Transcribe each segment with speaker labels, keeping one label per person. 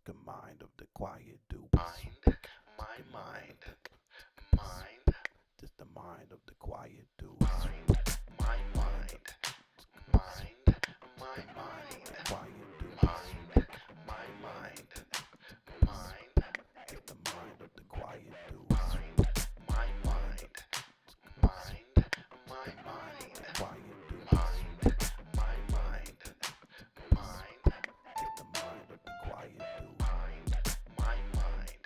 Speaker 1: the mind of the quiet dude.
Speaker 2: Mind, my mind, mind,
Speaker 1: Just the mind of the quiet dude.
Speaker 2: mind, my mind, mind, my mind,
Speaker 1: Quiet dude.
Speaker 2: mind, my mind, mind,
Speaker 1: Just the mind of the quiet dude.
Speaker 2: mind, my mind, mind, my mind,
Speaker 1: Quiet dude.
Speaker 2: mind, my mind, mind,
Speaker 1: Just the mind of the quiet dude.
Speaker 2: mind, my mind,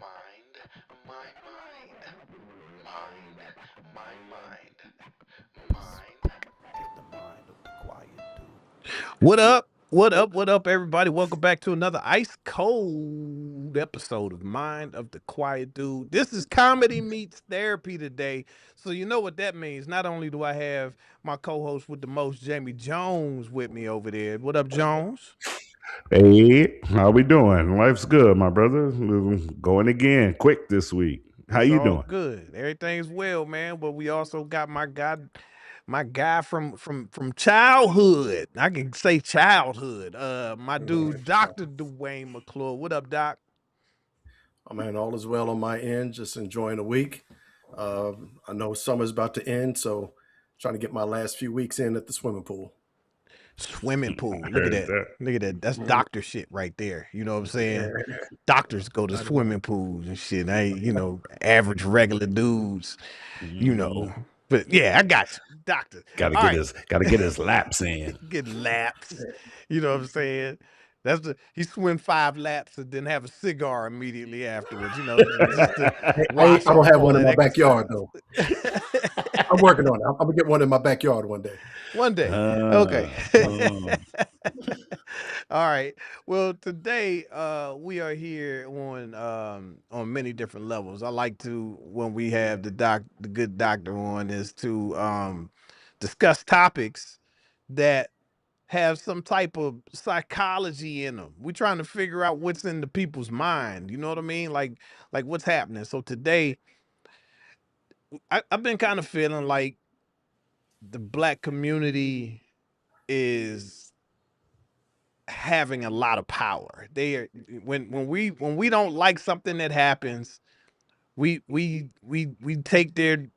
Speaker 2: mind, my mind, mind, my mind, mind.
Speaker 1: Just the mind of the quiet dude.
Speaker 3: What up? What up? What up, everybody? Welcome back to another ice cold episode of Mind of the Quiet Dude. This is comedy meets therapy today. So, you know what that means. Not only do I have my co host with the most, Jamie Jones, with me over there. What up, Jones?
Speaker 4: Hey, how we doing? Life's good, my brother. We're going again, quick this week. How
Speaker 3: It's
Speaker 4: you
Speaker 3: all
Speaker 4: doing?
Speaker 3: good. Everything's well, man. But we also got my guy from childhood. I can say childhood. My dude, Dr. Dwayne McClure. What up, Doc?
Speaker 5: Oh man, all is well on my end. Just enjoying the week. I know summer's about to end, so trying to get my last few weeks in at the swimming pool.
Speaker 3: Swimming pool. Look at
Speaker 4: Heard
Speaker 3: that.
Speaker 4: that.
Speaker 3: Look at that. That's
Speaker 5: Mhm.
Speaker 3: doctor shit right there. You know what I'm saying?
Speaker 5: Yeah,
Speaker 3: Doctors go to
Speaker 5: I know.
Speaker 3: swimming pools and shit. Average regular dudes, you know.
Speaker 4: Mhm.
Speaker 3: But yeah, I got you. Doctor.
Speaker 4: Got to
Speaker 3: All
Speaker 4: get
Speaker 3: right.
Speaker 4: his got to get his laps in.
Speaker 3: Get laps. You know what I'm saying? He swim 5 laps and then have a cigar immediately afterwards, just to
Speaker 5: I
Speaker 3: wash
Speaker 5: don't
Speaker 3: off
Speaker 5: have
Speaker 3: all
Speaker 5: one in
Speaker 3: that
Speaker 5: my backyard
Speaker 3: exercise.
Speaker 5: though. I'm working on it. I'm gonna get one in my backyard one day.
Speaker 3: One day. Okay.
Speaker 4: Uh, uh,
Speaker 3: All right. Well, today we are here on many different levels. I like to when we have the good doctor on is to discuss topics that have some type of psychology in them. We're trying to figure out what's in the people's mind. You know what I mean? Like what's happening. So today I've been kind of feeling like the black community is having a lot of power. They are when we don't like something that happens, we take their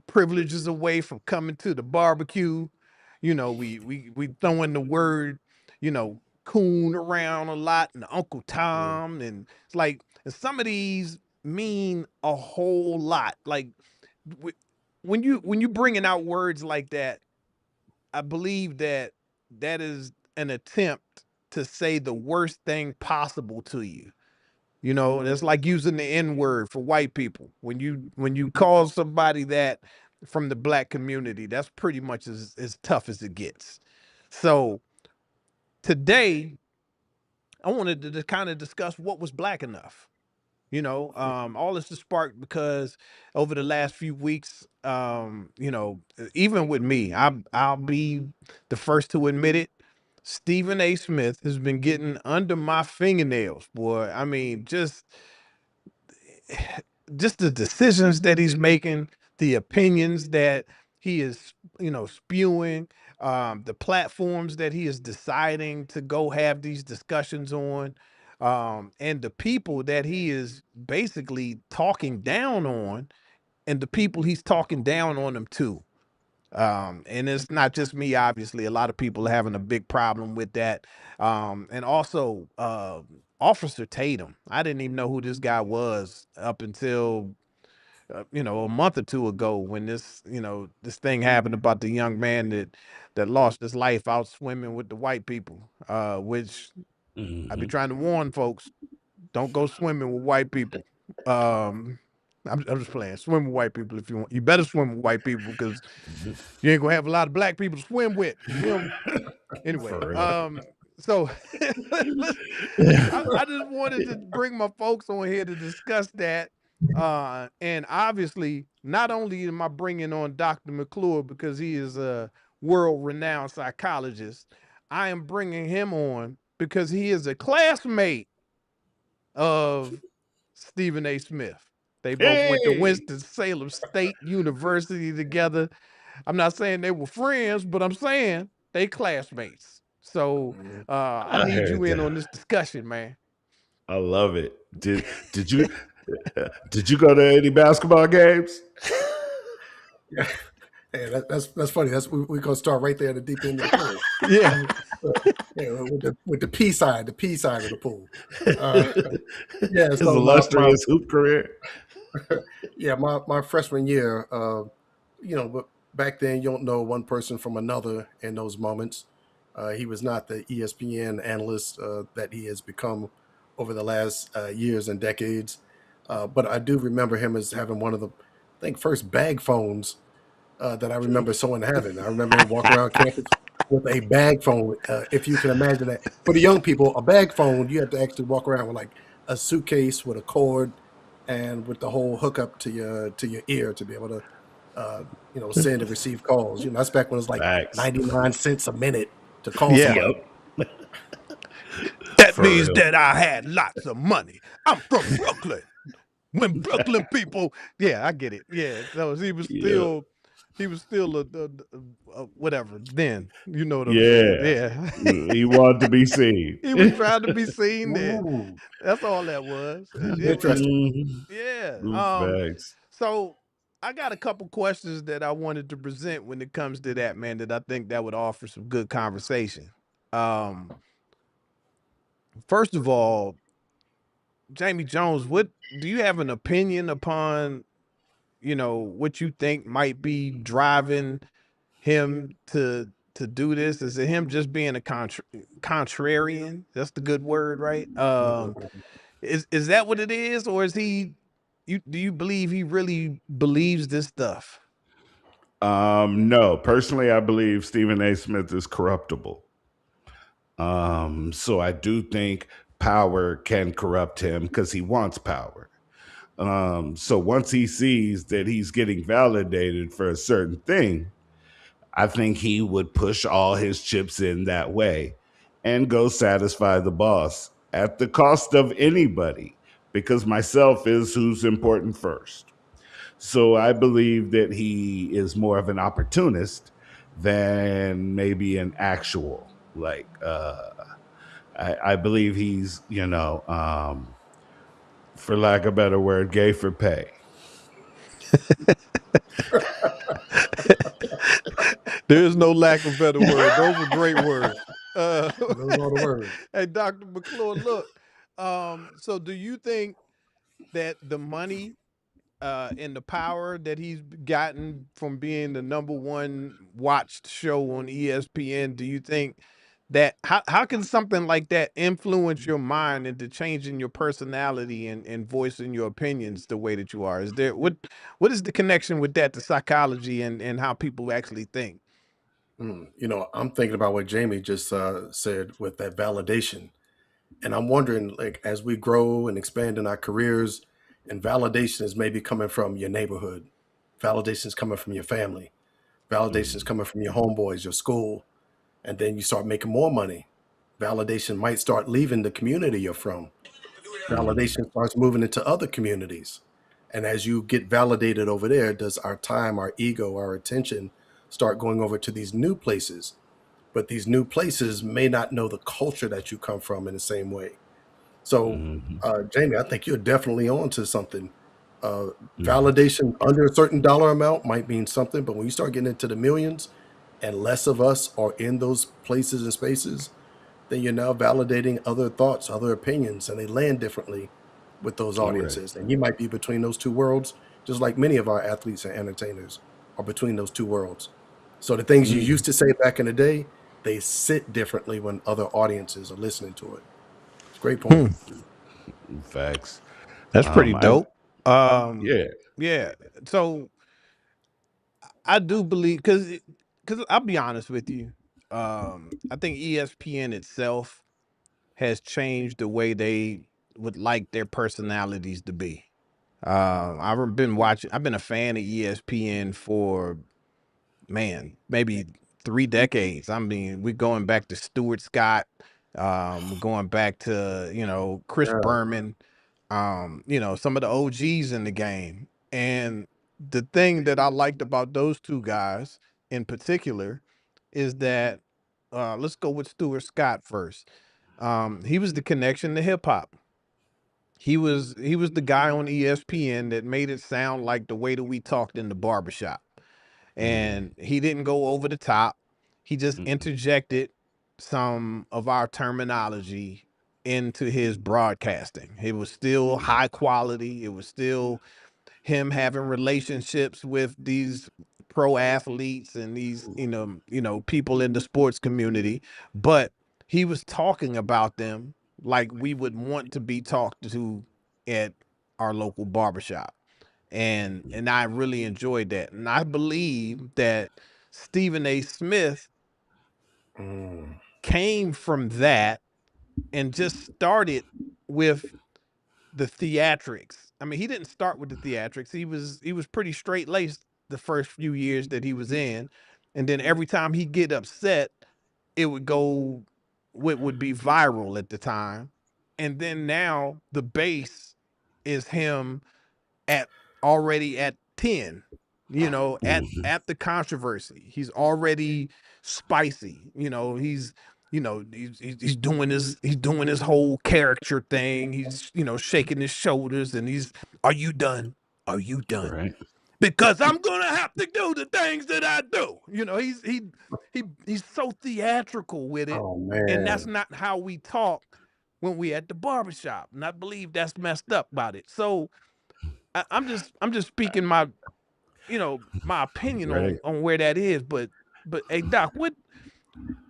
Speaker 3: privileges away from coming to the barbecue. We throw in the word, coon around a lot and Uncle
Speaker 5: Yeah.
Speaker 3: Tom and it's like and some of these mean a whole lot. Like w- when you bringing out words like that, I believe that that is an attempt to say the worst thing possible to you. That's like using the N word for white people. When you call somebody that from the black community, that's pretty much as tough as it gets. So today, I wanted to just kind of discuss what was black enough. All this is sparked because over the last few weeks, even with me, I'll be the first to admit it. Stephen A. Smith has been getting under my fingernails, boy. I mean, just the decisions that he's making, the opinions that he is, spewing, the platforms that he is deciding to go have these discussions on, and the people that he is basically talking down on, and the people he's talking down on them too. And it's not just me, obviously. A lot of people are having a big problem with that. And also, Officer Tatum. I didn't even know who this guy was up until, a month or two ago when this thing happened about the young man that lost his life out swimming with the white people, which I be
Speaker 4: mhm.
Speaker 3: trying to warn folks, don't go swimming with white people. Um, I'm just playing. Swim with white people if you want. You better swim with white people because you ain't gonna have a lot of black people to swim with. You feel me? Anyway,
Speaker 4: For real.
Speaker 3: so let's, I just wanted to bring my folks on here to discuss that. And obviously, not only am I bringing on Dr. McClure because he is a world-renowned psychologist, I am bringing him on because he is a classmate of Stephen A. Smith. They both went to
Speaker 4: Hey.
Speaker 3: Winston-Salem State University together. I'm not saying they were friends, but I'm saying they classmates. So
Speaker 5: Mhm.
Speaker 3: I
Speaker 4: I
Speaker 3: need you
Speaker 4: heard
Speaker 3: in
Speaker 4: that.
Speaker 3: on this discussion, man.
Speaker 4: I love it. Did you did you go to any basketball games?
Speaker 5: Yeah, hey, that's funny. We're gonna start right there at the deep end of the pool.
Speaker 3: Yeah.
Speaker 5: Yeah, with the P side of the pool. Uh, yeah,
Speaker 4: His
Speaker 5: so my
Speaker 4: illustrious hoop career.
Speaker 5: yeah, my freshman year, but back then you don't know one person from another in those moments. He was not the ESPN analyst that he has become over the last years and decades. But I do remember him as having one of the, I think, first bag phones that I remember someone having. I remember him walking around campus with a bag phone. If you can imagine that, for the young people, a bag phone, you have to actually walk around with like a suitcase with a cord and with the whole hookup to your ear to be able to send and receive calls. That's back when it was like
Speaker 4: Facts.
Speaker 5: 99 cents a minute to call
Speaker 3: Yeah.
Speaker 5: somebody.
Speaker 4: Yep.
Speaker 3: That
Speaker 4: For
Speaker 3: means
Speaker 4: real.
Speaker 3: that I had lots of money. I'm from Brooklyn. When Brooklyn people, yeah, I get it. Yeah, so
Speaker 4: Yeah.
Speaker 3: he was still a whatever. Then you know what I'm saying?
Speaker 4: Yeah.
Speaker 3: Yeah,
Speaker 4: He wanted to be seen.
Speaker 3: he was trying to be seen. Then
Speaker 5: Ooh,
Speaker 3: that's all that was.
Speaker 5: interesting.
Speaker 3: Yeah.
Speaker 4: Facts.
Speaker 3: So I got a couple questions that I wanted to present when it comes to that, man. That I think that would offer some good conversation. Um, First of all, Jamie Jones, what do you have an opinion upon, what you think might be driving him to do this? Is it him just being a contrarian? That's the good word, right? Is that what it is, or is he? Do you believe he really believes this stuff?
Speaker 4: No, personally, I believe Stephen A. Smith is corruptible. So I do think power can corrupt him because he wants power. So once he sees that he's getting validated for a certain thing, I think he would push all his chips in that way and go satisfy the boss at the cost of anybody, because myself is who's important first. So I believe that he is more of an opportunist than maybe an actual, like, I believe he's, for lack of a better word, gay for pay.
Speaker 3: There is no lack of better word. Those are great words.
Speaker 5: Those are the words.
Speaker 3: Hey, Dr. McClure, look. So do you think that the money and the power that he's gotten from being the number one watched show on ESPN, do you think that how can something like that influence your mind into changing your personality and voicing your opinions the way that you are? Is there what is the connection with that to psychology and how people actually think?
Speaker 5: I'm thinking about what Jamie just said with that validation. And I'm wondering, like, as we grow and expand in our careers, and validation is maybe coming from your neighborhood, validation is coming from your family, validation is
Speaker 4: Mhm.
Speaker 5: coming from your homeboys, your school, and then you start making more money. Validation might start leaving the community you're from.
Speaker 4: Mhm.
Speaker 5: Validation starts moving into other communities. And as you get validated over there, does our time, our ego, our attention start going over to these new places? But these new places may not know the culture that you come from in the same way. So,
Speaker 4: Mhm.
Speaker 5: Jamie, I think you're definitely on to something. Uh,
Speaker 4: Mhm.
Speaker 5: Validation under a certain dollar amount might mean something, but when you start getting into the millions and less of us are in those places and spaces, then you're now validating other thoughts, other opinions, and they land differently with those
Speaker 4: Correct.
Speaker 5: audiences. And you might be between those two worlds, just like many of our athletes and entertainers are between those two worlds. So the things you
Speaker 4: Mhm.
Speaker 5: used to say back in the day, they sit differently when other audiences are listening to it. It's a great point.
Speaker 3: Hmm,
Speaker 4: Facts.
Speaker 3: that's pretty
Speaker 4: I
Speaker 3: dope. Um,
Speaker 4: Yeah.
Speaker 3: yeah. So I do believe because I'll be honest with you. I think ESPN itself has changed the way they would like their personalities to be. I've been a fan of ESPN for, man, maybe 3 decades. I mean, we're going back to Stuart Scott, we're going back to, Chris
Speaker 5: Yeah.
Speaker 3: Berman, some of the OGs in the game. And the thing that I liked about those 2 guys in particular is that, let's go with Stuart Scott first. He was the connection to hip hop. He was the guy on ESPN that made it sound like the way that we talked in the barbershop. And he didn't go over the top. He just interjected some of our terminology into his broadcasting. It was still high quality. It was still him having relationships with these pro athletes and these people in the sports community, but he was talking about them like we would want to be talked to at our local barbershop. And I really enjoyed that. And I believe that Stephen A. Smith
Speaker 5: Mm.
Speaker 3: came from that and just started with the theatrics. I mean, he didn't start with the theatrics. He was pretty straight laced the first few years that he was in, and then every time he get upset, it would go what would be viral at the time, and then now the base is him at already at 10, at the controversy. He's already spicy. He's doing his whole character thing. He's, shaking his shoulders and are you done? Are you done?
Speaker 4: Right.
Speaker 3: Because I'm gonna have to do the things that I do. He's so theatrical with it,
Speaker 5: Oh
Speaker 3: and that's
Speaker 5: man.
Speaker 3: not how we talk when we at the barbershop. And I believe that's messed up about it. So I'm just speaking my opinion
Speaker 4: Right.
Speaker 3: on where that is. But hey Doc, what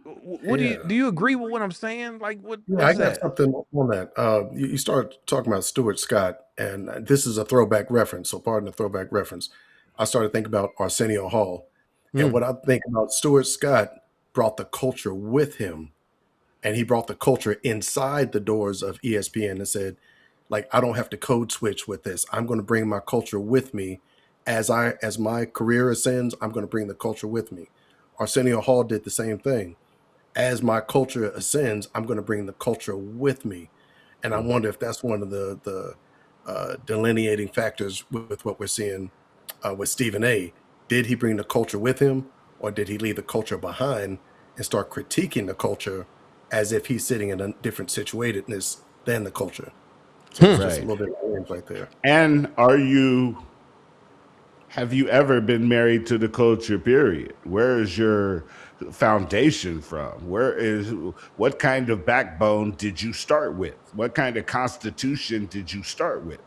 Speaker 3: do you
Speaker 5: Yeah.
Speaker 3: do you agree with what I'm saying? Like
Speaker 5: Yeah, I
Speaker 3: what's
Speaker 5: got
Speaker 3: that?
Speaker 5: something on that. You start talking about Stuart Scott, and this is a throwback reference, so pardon the throwback reference. I started thinking about Arsenio Hall, and
Speaker 3: Mm,
Speaker 5: what I think about Stuart Scott brought the culture with him, and he brought the culture inside the doors of ESPN and said, like, I don't have to code switch with this. I'm going to bring my culture with me as my career ascends. I'm going to bring the culture with me. Arsenio Hall did the same thing. As my culture ascends, I'm going to bring the culture with me. And I wonder if that's one of the delineating factors with what we're seeing with Stephen A. Did he bring the culture with him, or did he leave the culture behind and start critiquing the culture as if he's sitting in a different situatedness than the culture? So it's
Speaker 3: hmm.
Speaker 5: just a
Speaker 4: Right.
Speaker 5: little bit of range right there.
Speaker 4: And have you ever been married to the culture, period? Where is your foundation from? What kind of backbone did you start with? What kind of constitution did you start with?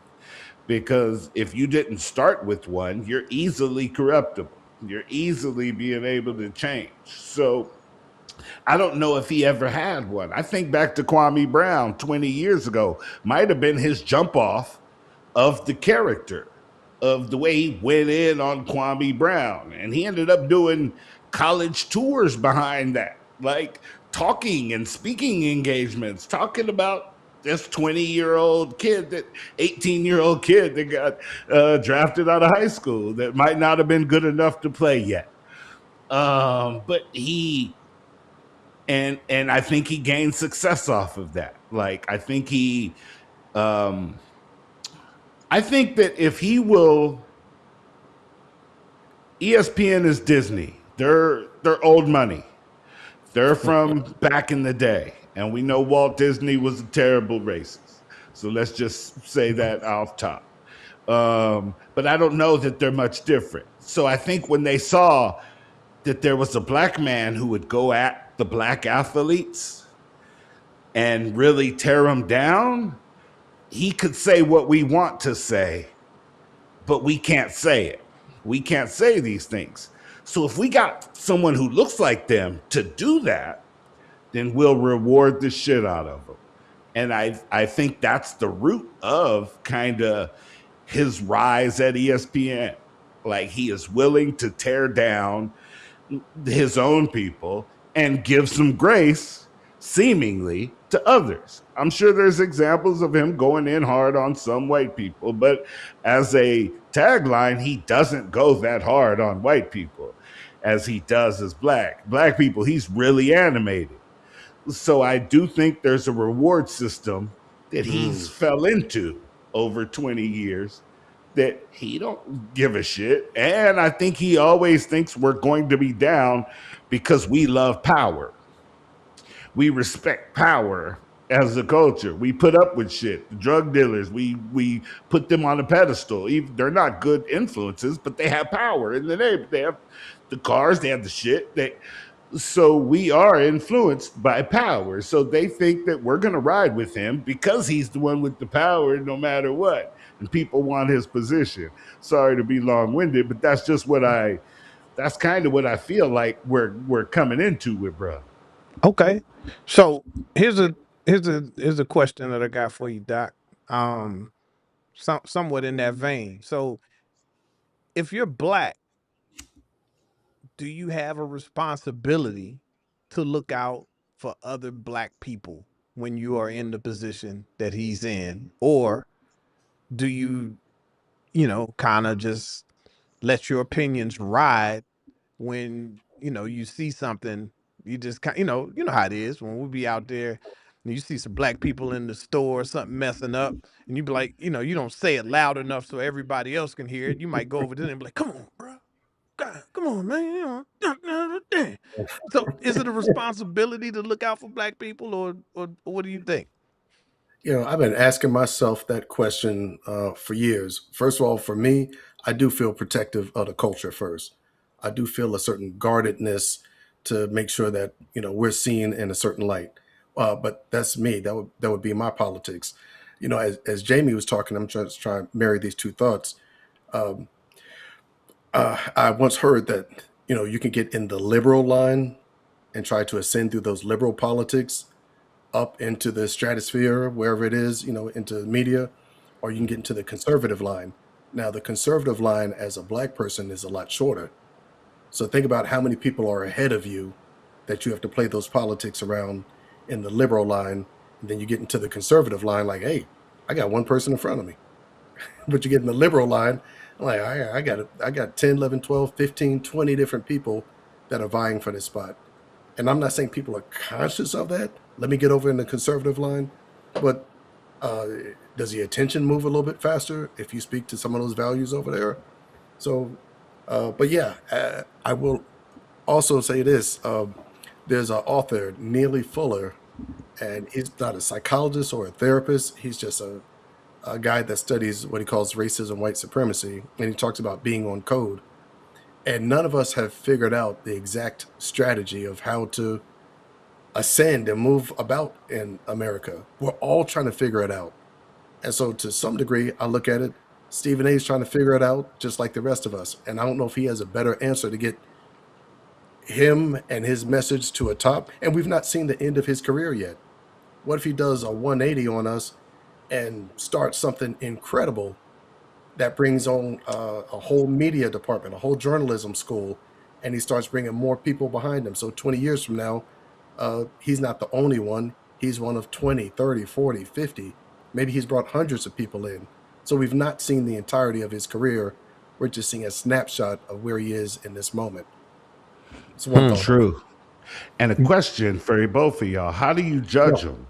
Speaker 4: Because if you didn't start with one, you're easily corruptible. You're easily being able to change. So I don't know if he ever had one. I think back to Kwame Brown 20 years ago, might have been his jump off of the character, of the way he went in on Kwame Brown. And he ended up doing college tours behind that, like talking and speaking engagements, talking about this 20-year-old kid, that 18-year-old kid that got drafted out of high school that might not have been good enough to play yet. But and I think he gained success off of that. Like um I think that if he will, ESPN is Disney. They're old money. They're from back in the day, and we know Walt Disney was a terrible racist. So let's just say that off top. But I don't know that they're much different. So I think when they saw that there was a black man who would go at the black athletes and really tear them down, he could say what we want to say, but we can't say it. We can't say these things. So if we got someone who looks like them to do that, then we'll reward the shit out of them. And I think that's the root of kind of his rise at ESPN. Like he is willing to tear down his own people and give some grace, seemingly, to others. I'm sure there's examples of him going in hard on some white people, but as a tagline, he doesn't go that hard on white people as he does as black people. He's really animated. So I do think there's a reward system that he's
Speaker 5: Mm.
Speaker 4: fell into over 20 years that he don't give a shit. And I think he always thinks we're going to be down because we love power. We respect power. as a culture. We put up with shit. The drug dealers, we put them on a pedestal. Even they're not good influences, but they have power in the name. They have the cars, they have the shit. So we are influenced by power. So they think that we're going to ride with him because he's the one with the power no matter what. And people want his position. Sorry to be long-winded, but that's kind of what I feel like we're coming into with bro.
Speaker 3: Okay. So here's a here's a question that I got for you, Doc. Um, somewhat in that vein. So if you're black, do you have a responsibility to look out for other black people when you are in the position that he's in? Or do you, kind of just let your opinions ride when, you see something, you just kind you know how it is when we be out there and you see some black people in the store, something messing up, and you be like, you don't say it loud enough so everybody else can hear it. You might go over there and be like, come on, bro. God, come on, man. So is it a responsibility to look out for black people or what do you think?
Speaker 5: I've been asking myself that question for years. First of all, for me, I do feel protective of the culture first. I do feel a certain guardedness to make sure that we're seen in a certain light. But that's me. That would be my politics. As Jamie was talking, I'm just trying to marry these two thoughts. Um, I once heard that you can get in the liberal line and try to ascend through those liberal politics up into the stratosphere, wherever it is, into the media, or you can get into the conservative line. Now, the conservative line as a black person is a lot shorter. So think about how many people are ahead of you that you have to play those politics around in the liberal line. And then you get into the conservative line, like, hey, I got one person in front of me. But you get in the liberal line, like, I got 10, 11, 12, 15, 20 different people that are vying for this spot. And I'm not saying people are conscious of that. Let me get over in the conservative line. But uh, does the attention move a little bit faster if you speak to some of those values over there? So, but yeah, I will also say this. There's an author, Neely Fuller, and he's not a psychologist or a therapist. He's just a guy that studies what he calls racism, white supremacy. And he talks about being on code. And none of us have figured out the exact strategy of how to ascend and move about in America. We're all trying to figure it out. And so, to some degree, I look at it, Stephen A is trying to figure it out just like the rest of us. And I don't know if he has a better answer to get him and his message to a top. And we've not seen the end of his career yet. What if he does a 180 on us and starts something incredible that brings on a whole media department, a whole journalism school, and he starts bringing more people behind him? So 20 years from now, he's not the only one. He's one of 20, 30, 40, 50. Maybe he's brought hundreds of people in. So we've not seen the entirety of his career. We're just seeing a snapshot of where he is in this moment. It's one thought.
Speaker 4: True. And a question for both of y'all: how do you
Speaker 5: Yeah.
Speaker 4: judge him?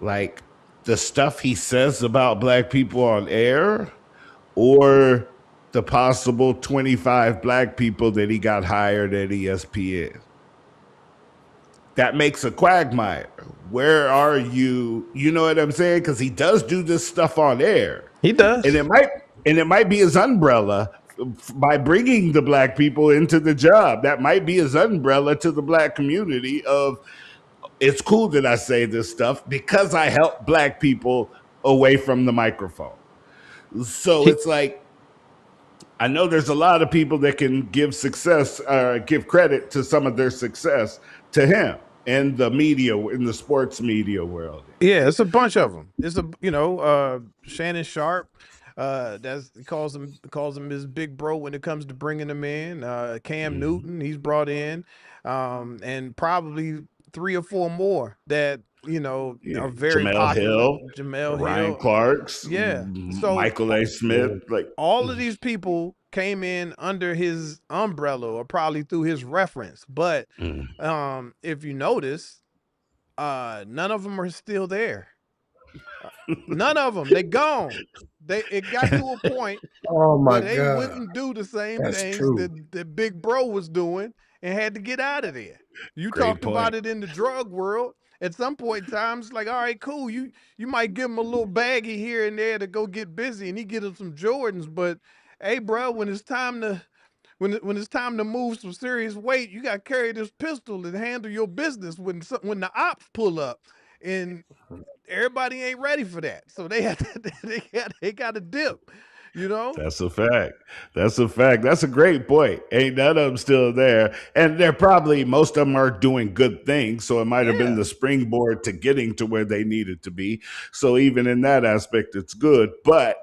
Speaker 4: Like the stuff he says about black people on air, or the possible 25 black people that he got hired at ESPN? That makes a quagmire. Where are you? You know what I'm saying? Because he does do this stuff on air,
Speaker 3: He
Speaker 4: and
Speaker 3: does.
Speaker 4: it might be his umbrella by bringing the black people into the job. That might be his umbrella to the black community of it's cool that I say this stuff because I help black people away from the microphone. So
Speaker 3: He,
Speaker 4: it's like I know there's a lot of people that can give credit to some of their success to him in the media, in the sports media world.
Speaker 3: yeah, it's a bunch of them. It's Shannon Sharp. That's he calls him his big bro when it comes to bringing him in. Cam
Speaker 4: Mhm.
Speaker 3: Newton, he's brought in, and probably three or four more that
Speaker 4: Yeah,
Speaker 3: are very
Speaker 4: Jamel
Speaker 3: popular.
Speaker 4: Hill,
Speaker 3: Jamel
Speaker 4: Ryan
Speaker 3: Hill,
Speaker 4: Clarks,
Speaker 3: yeah. So
Speaker 4: Michael A. Smith,
Speaker 5: Yeah.
Speaker 4: like
Speaker 3: all of these people came in under his umbrella or probably through his reference. But
Speaker 4: mm,
Speaker 3: if you notice, none of them are still there. None of them. They gone. It got to a point
Speaker 5: Oh
Speaker 3: where
Speaker 5: my
Speaker 3: they
Speaker 5: God.
Speaker 3: wouldn't do the same
Speaker 5: That's
Speaker 3: things
Speaker 5: true.
Speaker 3: that Big Bro was doing and had to get out of there. You
Speaker 4: great
Speaker 3: talked about
Speaker 4: point.
Speaker 3: it in the drug world. At some point in time, it's like, all right, cool. You might give him a little baggie here and there to go get busy, and he get him some Jordans. But hey, bro, when it's time to when it's time to move some serious weight, you got to carry this pistol and handle your business when the ops pull up, and everybody ain't ready for that. So they had to, they got to dip, you know.
Speaker 4: That's a fact. That's a fact. That's a great point. Ain't none of them still there. And they're probably, most of them are doing good things. So it might have been
Speaker 3: Yeah,
Speaker 4: the springboard to getting to where they needed to be. So even in that aspect, it's good. But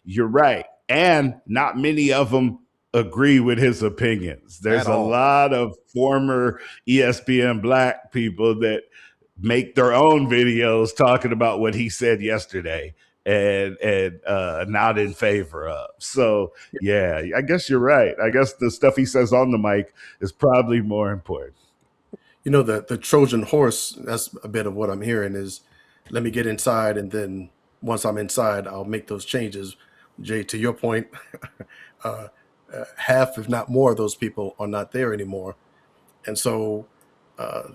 Speaker 4: you're right. And not many of them agree with his opinions.
Speaker 3: at
Speaker 4: There's a
Speaker 3: all.
Speaker 4: lot of former ESPN black people that make their own videos talking about what he said yesterday and not in favor of. So yeah, I guess you're right. I guess the stuff he says on the mic is probably more important.
Speaker 5: You know, the Trojan horse, that's a bit of what I'm hearing is let me get inside, and then once I'm inside, I'll make those changes. Jay, to your point, uh, half, if not more, of those people are not there anymore. And so uh,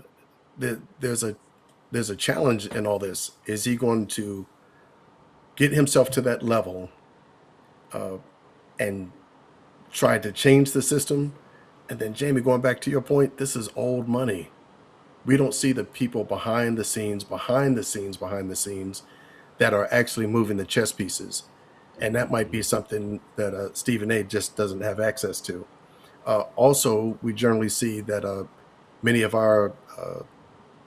Speaker 5: there's a challenge in all this. Is he going to get himself to that level uh, and try to change the system? And then, Jamie, going back to your point, this is old money. We don't see the people behind the scenes, behind the scenes, behind the scenes that are actually moving the chess pieces. And that might be something that Stephen A just doesn't have access to. Also, we generally see that many of our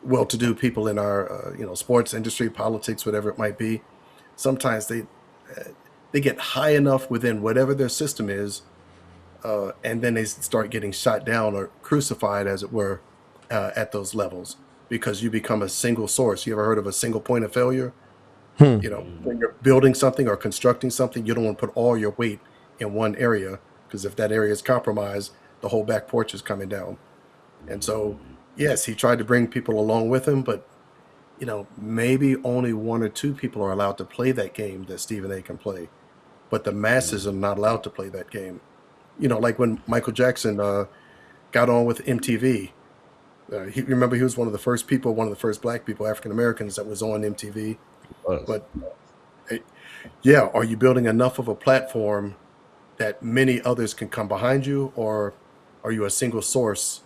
Speaker 5: well-to-do people in our sports industry, politics, whatever it might be, sometimes they get high enough within whatever their system is, and then they start getting shot down or crucified, as it were, at those levels because you become a single source. You ever heard of a single point of failure?
Speaker 3: Hmm.
Speaker 5: You know, when you're building something or constructing something, you don't want to put all your weight in one area because if that area is compromised, the whole back porch is coming down. And so, yes, he tried to bring people along with him, but maybe only one or two people are allowed to play that game that Stephen A can play, but the masses are not allowed to play that game. Like when Michael Jackson got on with MTV. Remember he was one of the first people, one of the first black people, African Americans, that was on MTV. But eh, yeah, are you building enough of a platform that many others can come behind you, or are you a single source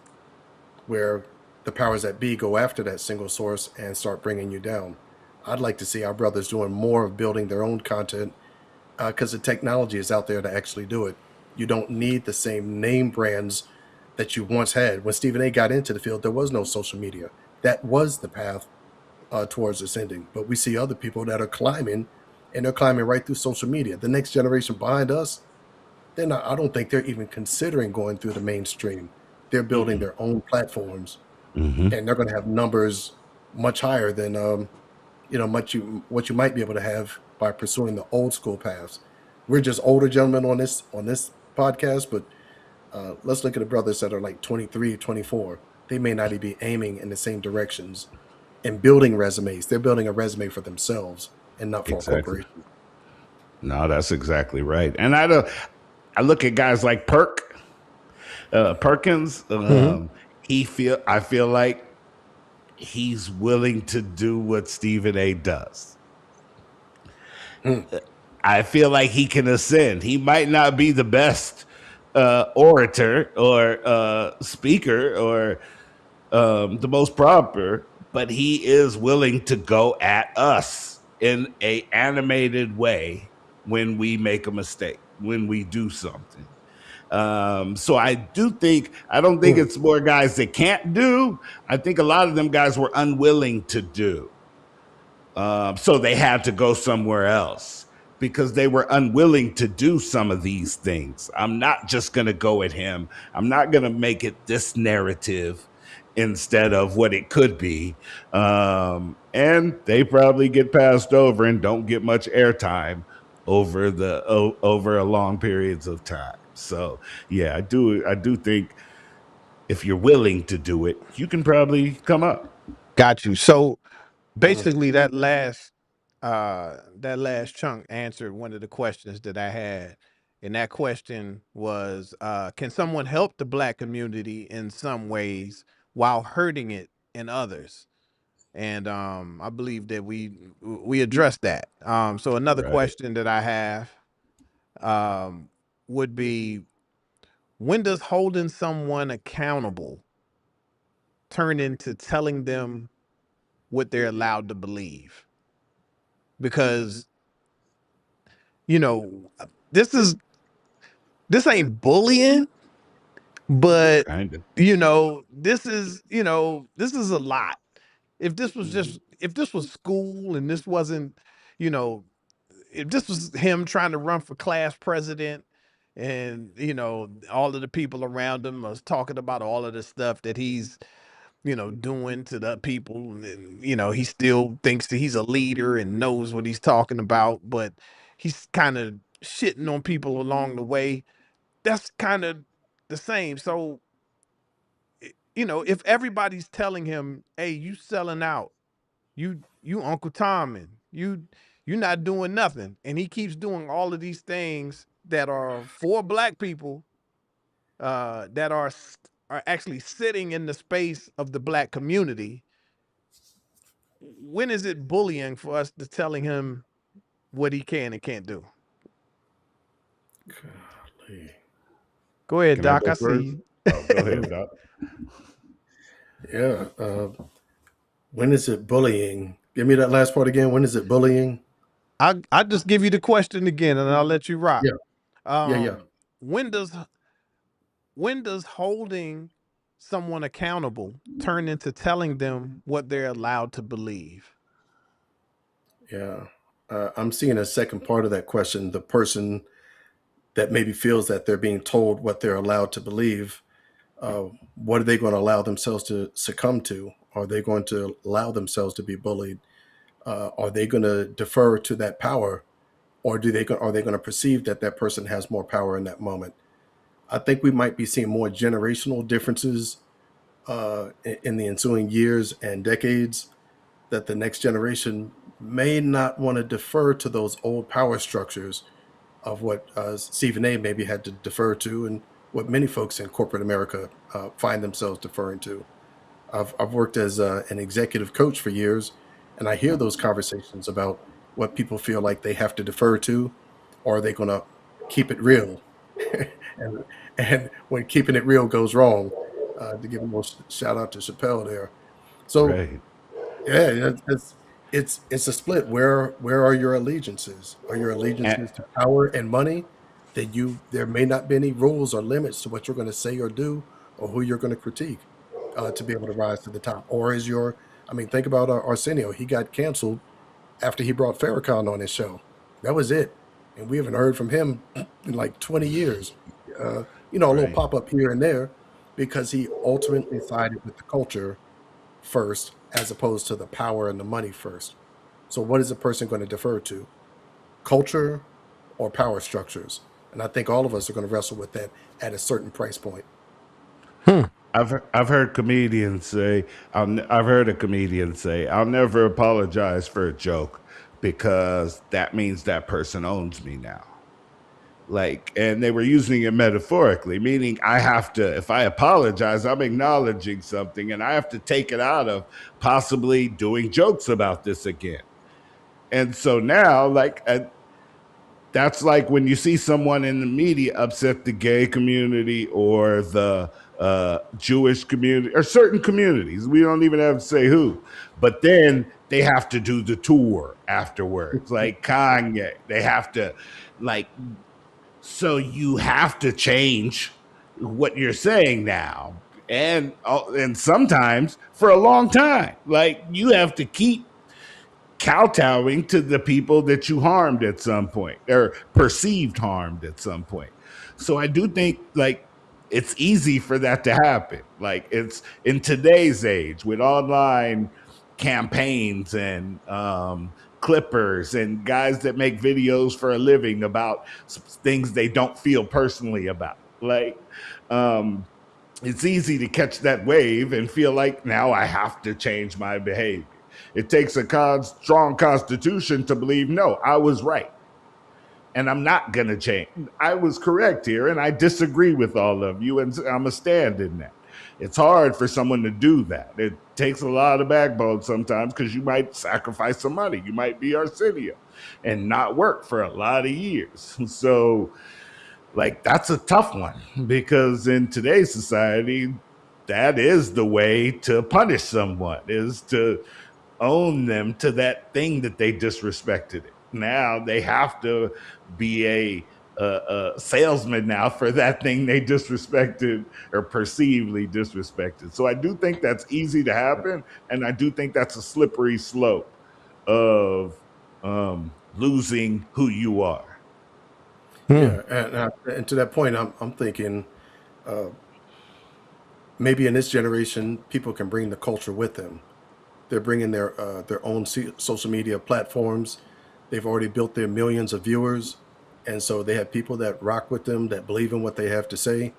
Speaker 5: where the powers that be go after that single source and start bringing you down? I'd like to see our brothers doing more of building their own content because the technology is out there to actually do it. You don't need the same name brands that you once had. When Stephen A got into the field, there was no social media. That was the path towards ascending. But we see other people that are climbing, and they're climbing right through social media. The next generation behind us, they're not. I don't think they're even considering going through the mainstream. They're building their own platforms,
Speaker 4: Mm-hmm.
Speaker 5: and they're going to have numbers much higher than what you might be able to have by pursuing the old school paths. We're just older gentlemen on this podcast, but let's look at the brothers that are like 23, 24. They may not be aiming in the same directions and building resumes. They're building a resume for themselves and not for a
Speaker 4: Exactly.
Speaker 5: corporation.
Speaker 4: No, that's exactly right. And I look at guys like Perkins.
Speaker 3: Hmm.
Speaker 4: I feel like he's willing to do what Stephen A does.
Speaker 5: Hmm.
Speaker 4: I feel like he can ascend. He might not be the best orator or speaker or the most proper, but he is willing to go at us in a animated way when we make a mistake, when we do something. So I don't think
Speaker 5: Hmm.
Speaker 4: it's more guys that can't do. I think a lot of them guys were unwilling to do. So they had to go somewhere else because they were unwilling to do some of these things. I'm not just going to go at him. I'm not going to make it this narrative instead of what it could be. And they probably get passed over and don't get much airtime over a long periods of time. So yeah, I do think if you're willing to do it, you can probably come up.
Speaker 3: Got you. So
Speaker 5: Hmm.
Speaker 3: basically, that last chunk answered one of the questions that I had, and that question was, can someone help the black community in some ways while hurting it in others? and I believe that we addressed that. So another
Speaker 4: Right.
Speaker 3: question that I have would be, when does holding someone accountable turn into telling them what they're allowed to believe? Because you know this is this ain't bullying, but
Speaker 4: Kind of.
Speaker 3: this is a lot. If this was school and this wasn't, you know, if this was him trying to run for class president, and all of the people around him was talking about all of the stuff that he's doing to the people, and he still thinks that he's a leader and knows what he's talking about, but he's kind of shitting on people along the way. That's kind of the same. So if everybody's telling him, hey, you selling out, you Uncle Tom, and you're not doing nothing, and he keeps doing all of these things that are for black people, that are actually sitting in the space of the black community. When is it bullying for us to telling him what he can and can't do?
Speaker 5: Golly.
Speaker 3: Go ahead,
Speaker 4: Can I
Speaker 3: Doc.
Speaker 4: go
Speaker 3: I see
Speaker 4: first?
Speaker 3: you.
Speaker 4: Oh, go ahead, Doc.
Speaker 5: Yeah. When is it bullying? Give me that last part again. When is it bullying?
Speaker 3: I just give you the question again, and I'll let you rock.
Speaker 5: Yeah. Yeah.
Speaker 3: When does holding someone accountable turn into telling them what they're allowed to believe?
Speaker 5: Yeah. I'm seeing a second part of that question. The person that maybe feels that they're being told what they're allowed to believe, what are they going to allow themselves to succumb to? Are they going to allow themselves to be bullied? Are they going to defer to that power, or are they going to perceive that that person has more power in that moment? I think we might be seeing more generational differences in the ensuing years and decades. That the next generation may not want to defer to those old power structures of what Stephen A. maybe had to defer to, and what many folks in corporate America find themselves deferring to. I've worked as an executive coach for years, and I hear those conversations about what people feel like they have to defer to, or are they going to keep it real? and, and when keeping it real goes wrong, to give a little shout out to Chappelle there. So
Speaker 4: Right.
Speaker 5: yeah, it's a split. Where are your allegiances? Are your
Speaker 4: And,
Speaker 5: allegiances to power and money? That there may not be any rules or limits to what you're going to say or do, or who you're going to critique, to be able to rise to the top. Or is your, I mean, think about Arsenio. He got canceled after he brought Farrakhan on his show. That was it, and we haven't heard from him in like 20 years. A little
Speaker 4: right.
Speaker 5: pop up here and there, because he ultimately sided with the culture first, as opposed to the power and the money first. So, what is a person going to defer to? Culture or power structures? And I think all of us are going to wrestle with that at a certain price point.
Speaker 4: I've heard comedians say, I've heard a comedian say, I'll never apologize for a joke because that means that person owns me now. Like, and they were using it metaphorically, meaning I have to, if I apologize, I'm acknowledging something, and I have to take it out of possibly doing jokes about this again. And so now, that's like when you see someone in the media upset the gay community or the Jewish community or certain communities. We don't even have to say who, but then they have to do the tour afterwards, like Kanye. They have to, like, so you have to change what you're saying now, and sometimes for a long time. Like, you have to keep kowtowing to the people that you harmed at some point or perceived harmed at some point. So I do think, like, it's easy for that to happen. Like, it's in today's age with online campaigns and clippers and guys that make videos for a living about things they don't feel personally about. Like, um, it's easy to catch that wave and feel like now I have to change my behavior. It takes a strong constitution to believe, no, I was right. And I'm not going to change. I was correct here, and I disagree with all of you, and I'm a stand in that. It's hard for someone to do that. It takes a lot of backbone sometimes because you might sacrifice some money. You might be Arsenio and not work for a lot of years. So, like, that's a tough one because in today's society, that is the way to punish someone, is to own them to that thing that they disrespected it. Now they have to be a salesman now for that thing they disrespected or perceivably disrespected. So I do think that's easy to happen, and I do think that's a slippery slope of losing who you are.
Speaker 5: Yeah, and to that point, I'm thinking maybe in this generation, people can bring the culture with them. They're bringing their own social media platforms. They've already built their millions of viewers, and so they have people that rock with them, that believe in what they have to say,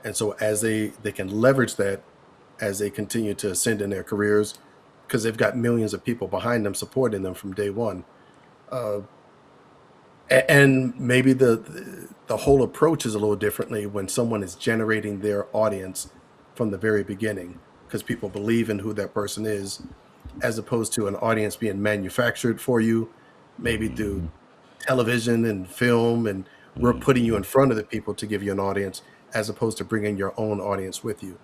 Speaker 5: and so as they can leverage that as they continue to ascend in their careers, because they've got millions of people behind them supporting them from day one. Uh, and maybe the whole approach is a little differently when someone is generating their audience from the very beginning, because people believe in who that person is, as opposed to an audience being manufactured for you, maybe through television and film, and we're putting you in front of the people to give you an audience, as opposed to bringing your own audience with you.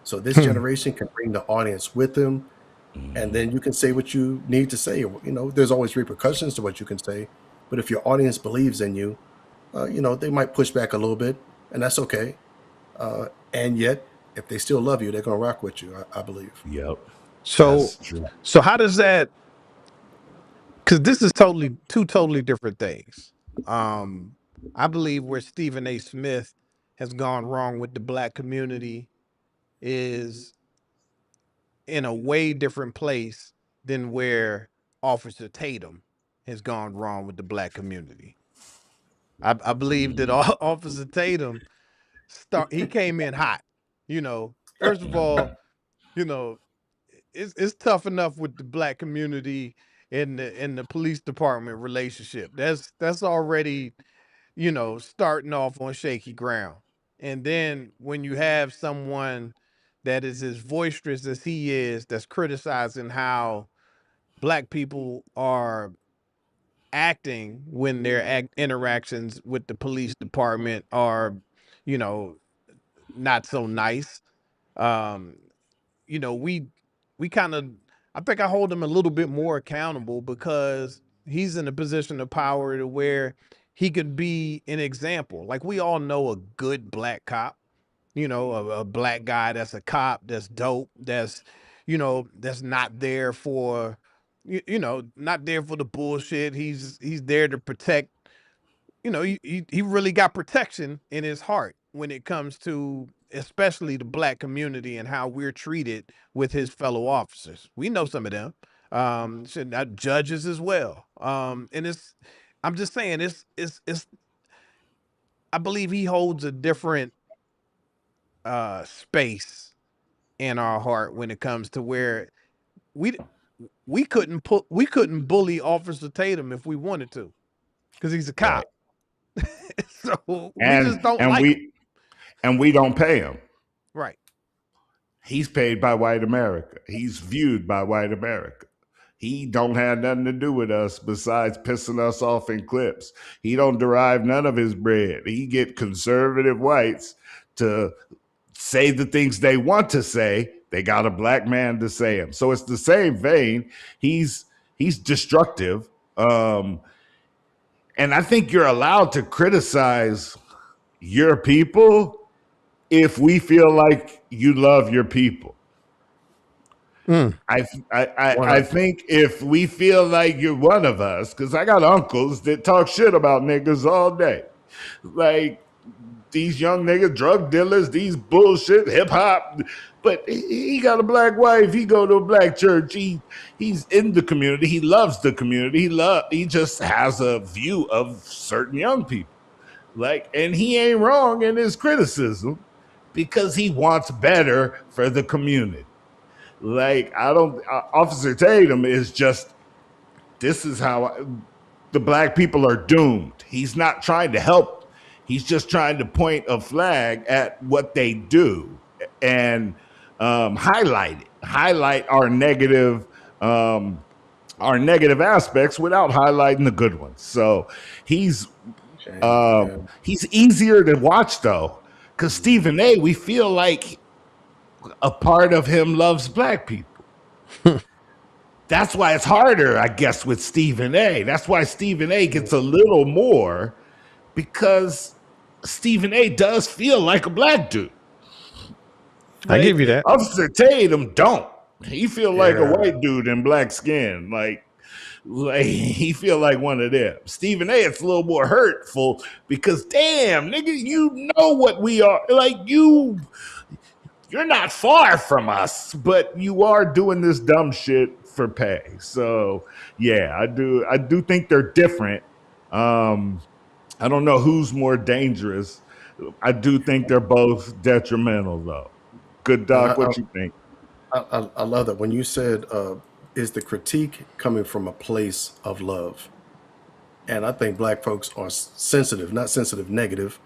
Speaker 5: So this generation can bring the audience with them, and then you can say what you need to say. There's always repercussions to what you can say, but if your audience believes in you, they might push back a little bit, and that's okay. And yet, if they still love you, they're going to rock with you, I believe.
Speaker 4: Yep,
Speaker 3: So,
Speaker 4: that's true.
Speaker 3: so how does that? Because this is two totally different things. Um, I believe where Stephen A. Smith has gone wrong with the black community is in a way different place than where Officer Tatum has gone wrong with the black community. I believe that Officer Tatum he came in hot. First of all, you know, it's tough enough with the black community in the police department relationship. That's already, starting off on shaky ground. And then when you have someone that is as boisterous as he is, that's criticizing how black people are acting when their interactions with the police department are, you know, not so nice. Um, we kind of, I think I hold him a little bit more accountable because he's in a position of power to where he could be an example. Like, we all know a good black cop, a black guy that's a cop, that's dope, that's not there for, not there for the bullshit. He's there to protect. He really got protection in his heart when it comes to especially the black community and how we're treated with his fellow officers. We know some of them, judges as well. And I'm just saying, it's. I believe he holds a different space in our heart when it comes to where we we couldn't bully Officer Tatum if we wanted to because he's a
Speaker 4: Right,
Speaker 3: cop. So we just
Speaker 4: and
Speaker 3: don't
Speaker 4: and
Speaker 3: like him.
Speaker 4: we don't pay him.
Speaker 3: Right.
Speaker 4: He's paid by white America. He's viewed by white America. He don't have nothing to do with us besides pissing us off in clips. He don't derive none of his bread. He get conservative whites to say the things they want to say. They got a black man to say them. So it's the same vein. He's destructive. And I think you're allowed to criticize your people if we feel like you love your people.
Speaker 3: Mm.
Speaker 4: I think if we feel like you're one of us, because I got uncles that talk shit about niggas all day, like these young niggas, drug dealers, these bullshit hip hop. But he got a black wife. He go to a black church. He's in the community. He loves the community. He just has a view of certain young people. Like, and he ain't wrong in his criticism because he wants better for the community. Like, I don't. Officer Tatum is just. This is how the black people are doomed. He's not trying to help. He's just trying to point a flag at what they do, and highlight our negative aspects without highlighting the good ones. So he's
Speaker 5: Yeah.
Speaker 4: he's easier to watch though, because Stephen A. We feel like a part of him loves black people. That's why it's harder, I guess, with Stephen A. That's why Stephen A. gets a little more, because Stephen A. does feel like a black dude.
Speaker 3: I give you that.
Speaker 4: Officer Tatum don't. He feel like a
Speaker 5: Yeah.
Speaker 4: white dude in black skin. Like he feel like one of them. Stephen A. It's a little more hurtful because damn, nigga, you know what we are. Like you're not far from us, but you are doing this dumb shit for pay. So yeah, I do think they're different. I don't know who's more dangerous. I do think they're both detrimental though. Good
Speaker 5: And
Speaker 4: Doc, what you think?
Speaker 5: I love that when you said, "Is the critique coming from a place of love?" And I think black folks are sensitive, not sensitive, negative,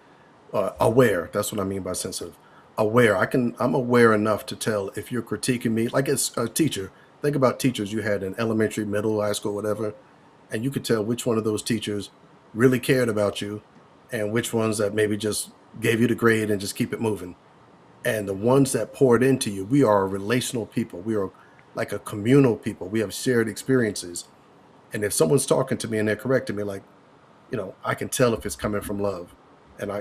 Speaker 5: aware. That's what I mean by sensitive. Aware. I'm aware enough to tell if you're critiquing me, like it's a teacher. Think about teachers you had in elementary, middle, high school, whatever, and you could tell which one of those teachers really cared about you, and which ones that maybe just gave you the grade and just keep it moving. And the ones that poured into you, we are a relational people. We are like a communal people. We have shared experiences. And if someone's talking to me and they're correcting me, like, I can tell if it's coming from love. And I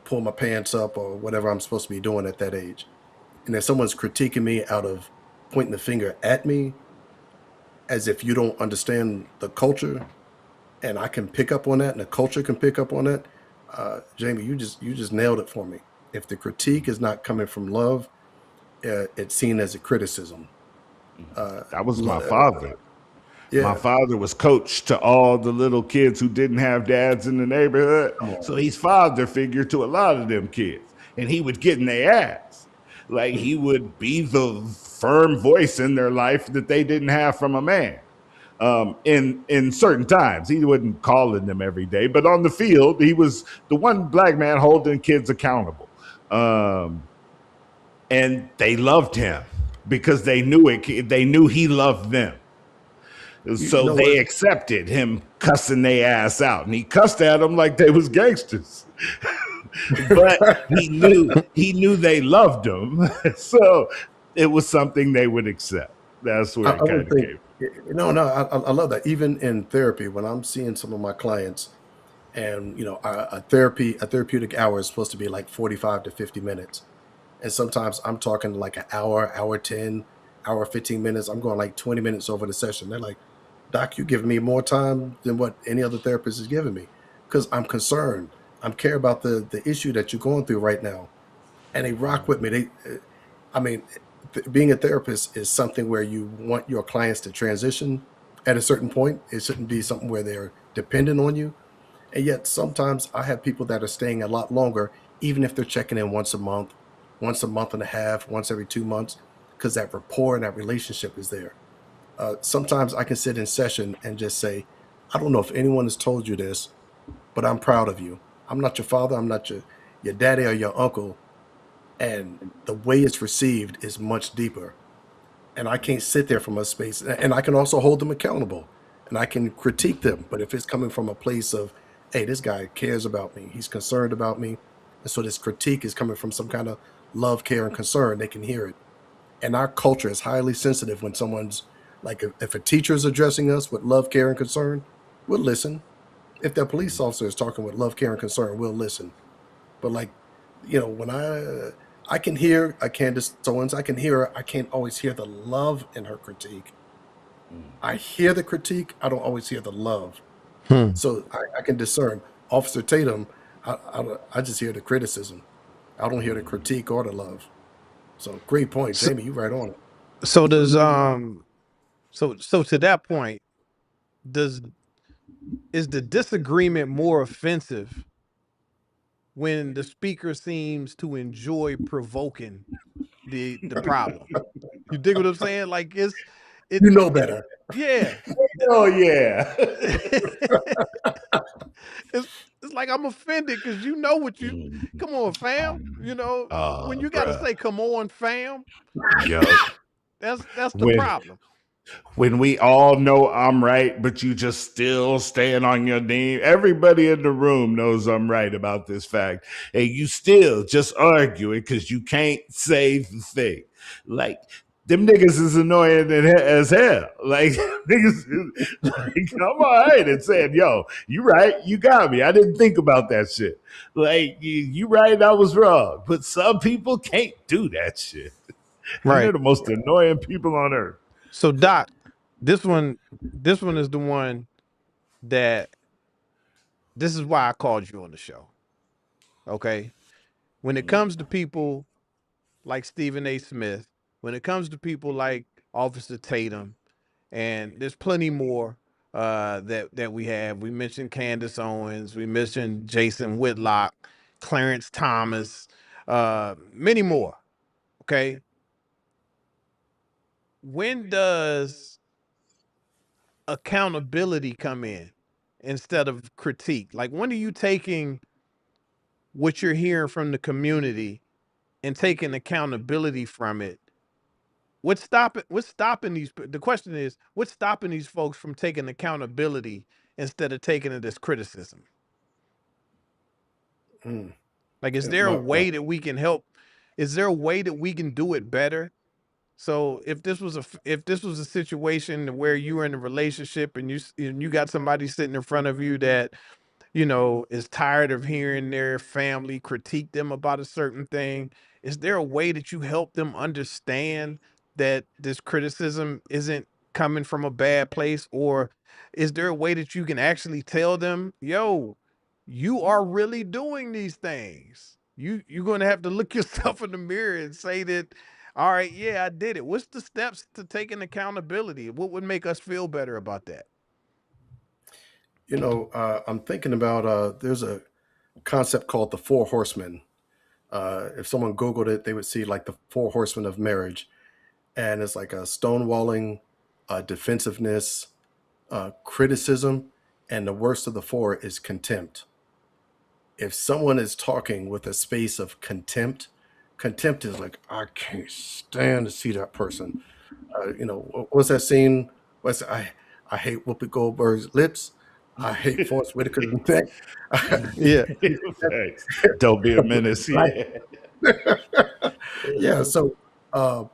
Speaker 5: pull my pants up or whatever I'm supposed to be doing at that age. And if someone's critiquing me out of pointing the finger at me, as if you don't understand the culture, and I can pick up on that, and the culture can pick up on that, Jamie, you just nailed it for me. If the critique is not coming from love, it's seen as a criticism.
Speaker 4: That was my father.
Speaker 5: Yeah.
Speaker 4: My father was coach to all the little kids who didn't have dads in the neighborhood. So he's father figure to a lot of them kids. And he would get in their ass. Like he would be the firm voice in their life that they didn't have from a man. In certain times, he wasn't calling them every day, but on the field, he was the one black man holding kids accountable. And they loved him because they knew it. They knew he loved them. So they accepted him cussing their ass out, and he cussed at them like they was gangsters. But he knew they loved him, so it was something they would accept. That's where it kind of came.
Speaker 5: I love that. Even in therapy, when I'm seeing some of my clients, and a therapeutic hour is supposed to be like 45 to 50 minutes, and sometimes I'm talking like an hour 10, hour 15 minutes. I'm going like 20 minutes over the session. They're like, "Doc, you're giving me more time than what any other therapist is giving me," because I'm concerned. I care about the issue that you're going through right now, and they rock with me. Being a therapist is something where you want your clients to transition at a certain point. It shouldn't be something where they're dependent on you. And yet sometimes I have people that are staying a lot longer, even if they're checking in once a month and a half, once every 2 months, because that rapport and that relationship is there. Sometimes I can sit in session and just say, "I don't know if anyone has told you this, but I'm proud of you. I'm not your father. I'm not your daddy or your uncle. And the way it's received is much deeper. And I can't sit there from a space, and I can also hold them accountable, and I can critique them. But if it's coming from a place of, hey, this guy cares about me, he's concerned about me, and so this critique is coming from some kind of love, care, and concern, they can hear it. And our culture is highly sensitive when someone's like, if a teacher is addressing us with love, care, and concern, we'll listen. If the police officer is talking with love, care, and concern, we'll listen. But like, when I can hear a Candace Owens, I can hear her. I can't always hear the love in her critique. I hear the critique. I don't always hear the love. So I can discern. Officer Tatum, I just hear the criticism. I don't hear the critique or the love. So great point, Jamie. You right on it.
Speaker 3: So does so to that point, is the disagreement more offensive when the speaker seems to enjoy provoking the problem? You dig what I'm saying? Like it
Speaker 5: You know better.
Speaker 3: yeah.
Speaker 4: Oh yeah.
Speaker 3: It's it's like I'm offended because you know what you. Come on, fam. You know when you got to
Speaker 4: Bruh.
Speaker 3: say, "Come on, fam."
Speaker 4: Yup.
Speaker 3: That's the
Speaker 4: When
Speaker 3: problem.
Speaker 4: when we all know I'm right, but you just still stand on your name. Everybody in the room knows I'm right about this fact, and you still just arguing because you can't say the thing. Like them niggas is annoying as hell. Like niggas, like I'm all right and saying, "Yo, you right, you got me. I didn't think about that shit. Like you right, I was wrong." But some people can't do that shit, and they're
Speaker 3: Right.
Speaker 4: the most annoying people on earth.
Speaker 3: So Doc, this one, this one is the one that this is why I called you on the show. Okay. When it comes to people like Stephen A. Smith, when it comes to people like Officer Tatum, and there's plenty more that we have. We mentioned Candace Owens, we mentioned Jason Whitlock, Clarence Thomas, many more. Okay. When does accountability come in instead of critique? Like when are you taking what you're hearing from the community and taking accountability from it? What's stopping these the question is, what's stopping these folks from taking accountability instead of taking it as criticism?
Speaker 5: Mm.
Speaker 3: Like, is
Speaker 5: Yeah,
Speaker 3: there a way that we can help? Is there a way that we can do it better? So if this was a situation where you were in a relationship and you got somebody sitting in front of you that is tired of hearing their family critique them about a certain thing, is there a way that you help them understand that this criticism isn't coming from a bad place? Or is there a way that you can actually tell them, yo, you are really doing these things? You're going to have to look yourself in the mirror and say that, all right, yeah, I did it. What's the steps to taking accountability? What would make us feel better about that?
Speaker 5: I'm thinking about there's a concept called the Four Horsemen. If someone Googled it, they would see like the Four Horsemen of marriage, and it's like a stonewalling, defensiveness, criticism, and the worst of the four is contempt. If someone is talking with a space of contempt is like, I can't stand to see that person. What's that scene? I hate Whoopi Goldberg's lips. I hate Forrest Whitaker's neck.
Speaker 3: Yeah.
Speaker 4: Thanks. Don't be a menace.
Speaker 5: Right.
Speaker 4: Yeah.
Speaker 5: Yeah. So uh,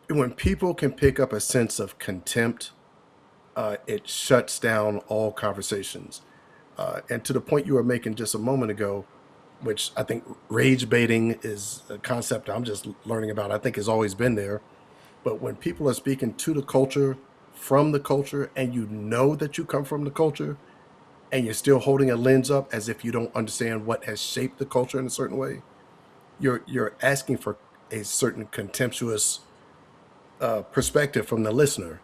Speaker 5: when people can pick up a sense of contempt, it shuts down all conversations. And to the point you were making just a moment ago, which I think rage baiting is a concept I'm just learning about, I think has always been there. But when people are speaking to the culture, from the culture, and you know that you come from the culture, and you're still holding a lens up as if you don't understand what has shaped the culture in a certain way, you're asking for a certain contemptuous perspective from the listener.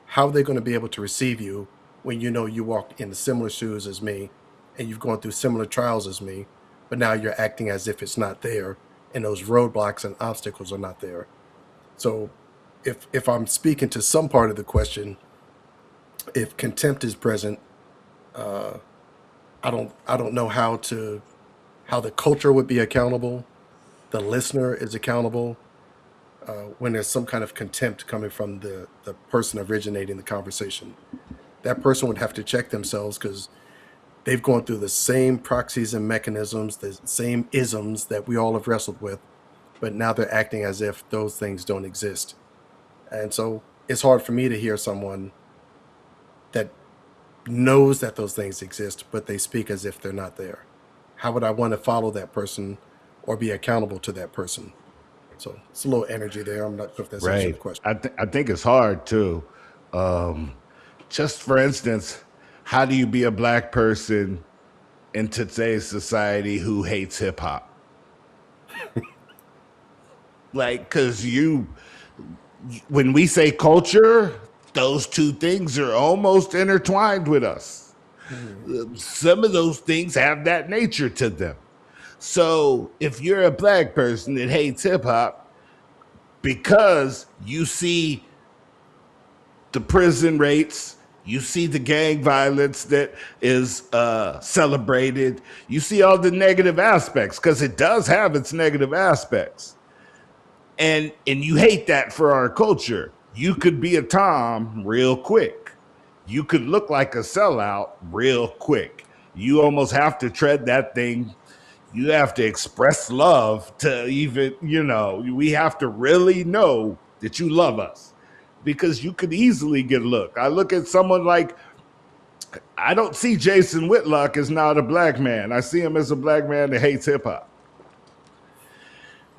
Speaker 5: How are they going to be able to receive you when you know you walked in similar shoes as me and you've gone through similar trials as me, but now you're acting as if it's not there and those roadblocks and obstacles are not there. So if I'm speaking to some part of the question, if contempt is present, uh, I don't know how the culture would be accountable, the listener is accountable, when there's some kind of contempt coming from the person originating the conversation. That person would have to check themselves because they've gone through the same proxies and mechanisms, the same isms that we all have wrestled with, but now they're acting as if those things don't exist. And so it's hard for me to hear someone that knows that those things exist, but they speak as if they're not there. How would I want to follow that person or be accountable to that person? So it's a little energy there. I'm not sure if that's answering
Speaker 4: Right.
Speaker 5: the question.
Speaker 4: I think it's hard too. Um, just for instance, how do you be a black person in today's society who hates hip hop? Like, because when we say culture, those two things are almost intertwined with us.
Speaker 5: Mhm.
Speaker 4: Some of those things have that nature to them. So if you're a black person that hates hip hop because you see the prison rates You see the gang violence that is celebrated. You see all the negative aspects because it does have its negative aspects, and you hate that for our culture. You could be a Tom real quick. You could look like a sellout real quick. You almost have to tread that thing. You have to express love to even, we have to really know that you love us because you could easily get a look. I look at someone like, I don't see Jason Whitlock as not a black man. I see him as a black man that hates hip hop.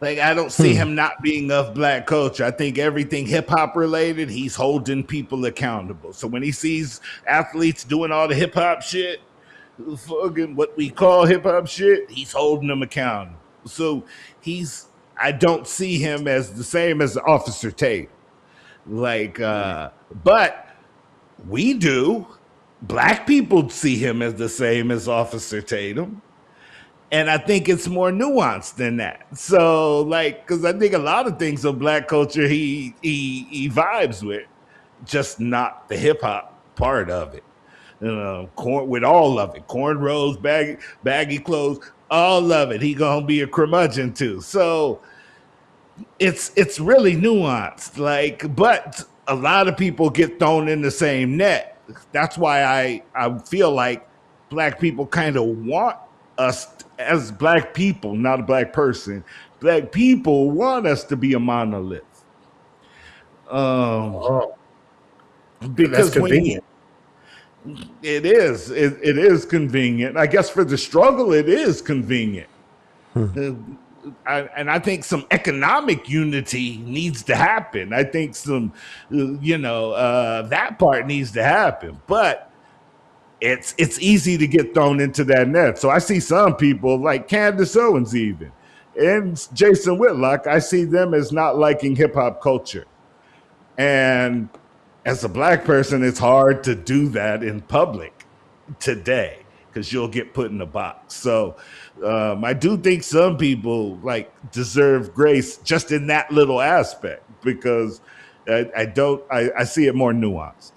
Speaker 4: Like, I don't see him not being of black culture. I think everything hip hop related, he's holding people accountable. So when he sees athletes doing all the hip hop shit, fucking what we call hip hop shit, he's holding them accountable. So I don't see him as the same as Officer Tatum. Like, but we do. Black people see him as the same as Officer Tatum. And I think it's more nuanced than that. So, like, because I think a lot of things of black culture he vibes with, just not the hip hop part of it. With all of it, cornrows, baggy clothes, all of it. He gonna be a curmudgeon too. So it's really nuanced. Like, but a lot of people get thrown in the same net. That's why I feel like black people kind of want us as black people, not a black person. Black people want us to be a monolith. Because
Speaker 5: that's convenient.
Speaker 4: It is convenient. I guess for the struggle, it is convenient. And I think some economic unity needs to happen. I think some, that part needs to happen. But it's easy to get thrown into that net. So I see some people like Candace Owens even and Jason Whitlock. I see them as not liking hip hop culture. And as a black person, it's hard to do that in public today because you'll get put in a box. So I do think some people like deserve grace just in that little aspect because I see it more nuanced.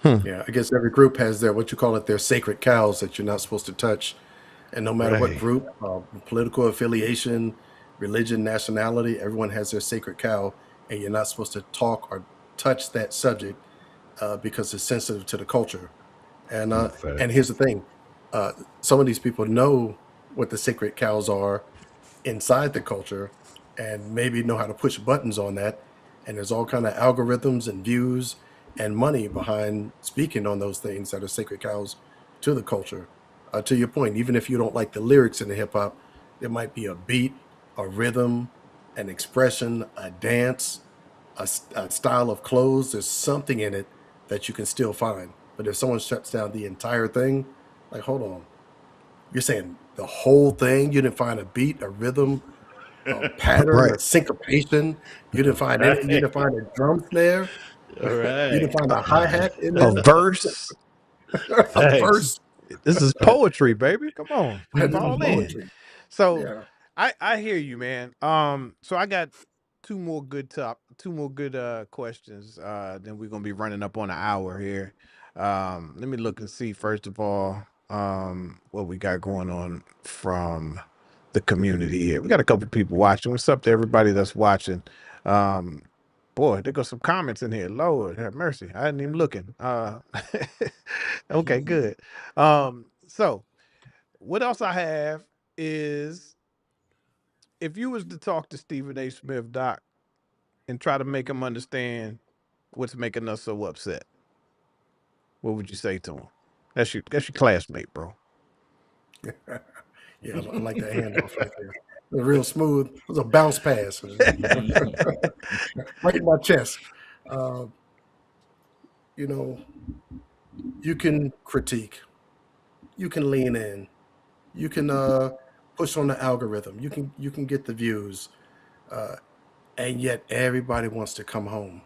Speaker 5: Yeah, I guess every group has their sacred cows that you're not supposed to touch. And no matter what
Speaker 4: Right.
Speaker 5: group, political affiliation, religion, nationality, everyone has their sacred cow, and you're not supposed to talk or touch that subject because it's sensitive to the culture. And here's the thing: some of these people know what the sacred cows are inside the culture, and maybe know how to push buttons on that. And there's all kind of algorithms and views and money behind speaking on those things that are sacred cows to the culture. To your point, even if you don't like the lyrics in the hip hop, there might be a beat, a rhythm, an expression, a dance, a style of clothes. There's something in it that you can still find. But if someone shuts down the entire thing, like, hold on, you're saying the whole thing? You didn't find a beat, a rhythm, a pattern, a syncopation? You didn't find any? You didn't find a drum snare?
Speaker 4: All
Speaker 5: You
Speaker 4: right.
Speaker 5: didn't find a hi-hat in
Speaker 3: A
Speaker 5: there?
Speaker 3: verse.
Speaker 5: A
Speaker 4: Thanks.
Speaker 5: verse?
Speaker 3: This is poetry, baby. Come on,
Speaker 5: This is
Speaker 3: fall in.
Speaker 5: poetry.
Speaker 3: So
Speaker 5: Yeah.
Speaker 3: I hear you, man. So I got two more good questions. Then we're gonna be running up on an hour here. Let me look and see first of all what we got going on from the community here. We got a couple people watching. What's up to everybody that's watching? Boy, there goes some comments in here. Lord have mercy. I hadn't even looking. Okay, good. So what else I have is if you was to talk to Stephen A. Smith, Doc, and try to make him understand what's making us so upset, what would you say to him? That's your classmate, bro.
Speaker 5: Yeah, I like that handoff right there. It was real smooth. It was a bounce pass. Right in my chest. You can critique. You can lean in. You can push on the algorithm. You can get the views. And yet everybody wants to come home.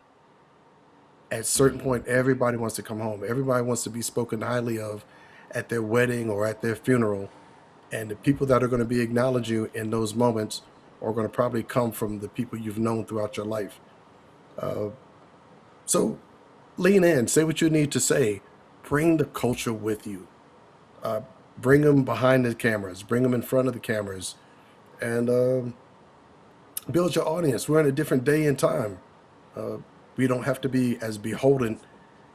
Speaker 5: At a certain point, everybody wants to come home. Everybody wants to be spoken highly of at their wedding or at their funeral. And the people that are going to be acknowledge you in those moments are going to probably come from the people you've known throughout your life. So lean in, say what you need to say, bring the culture with you. Uh, bring them behind the cameras, bring them in front of the cameras, and build your audience. We're in a different day and time. Uh, we don't have to be as beholden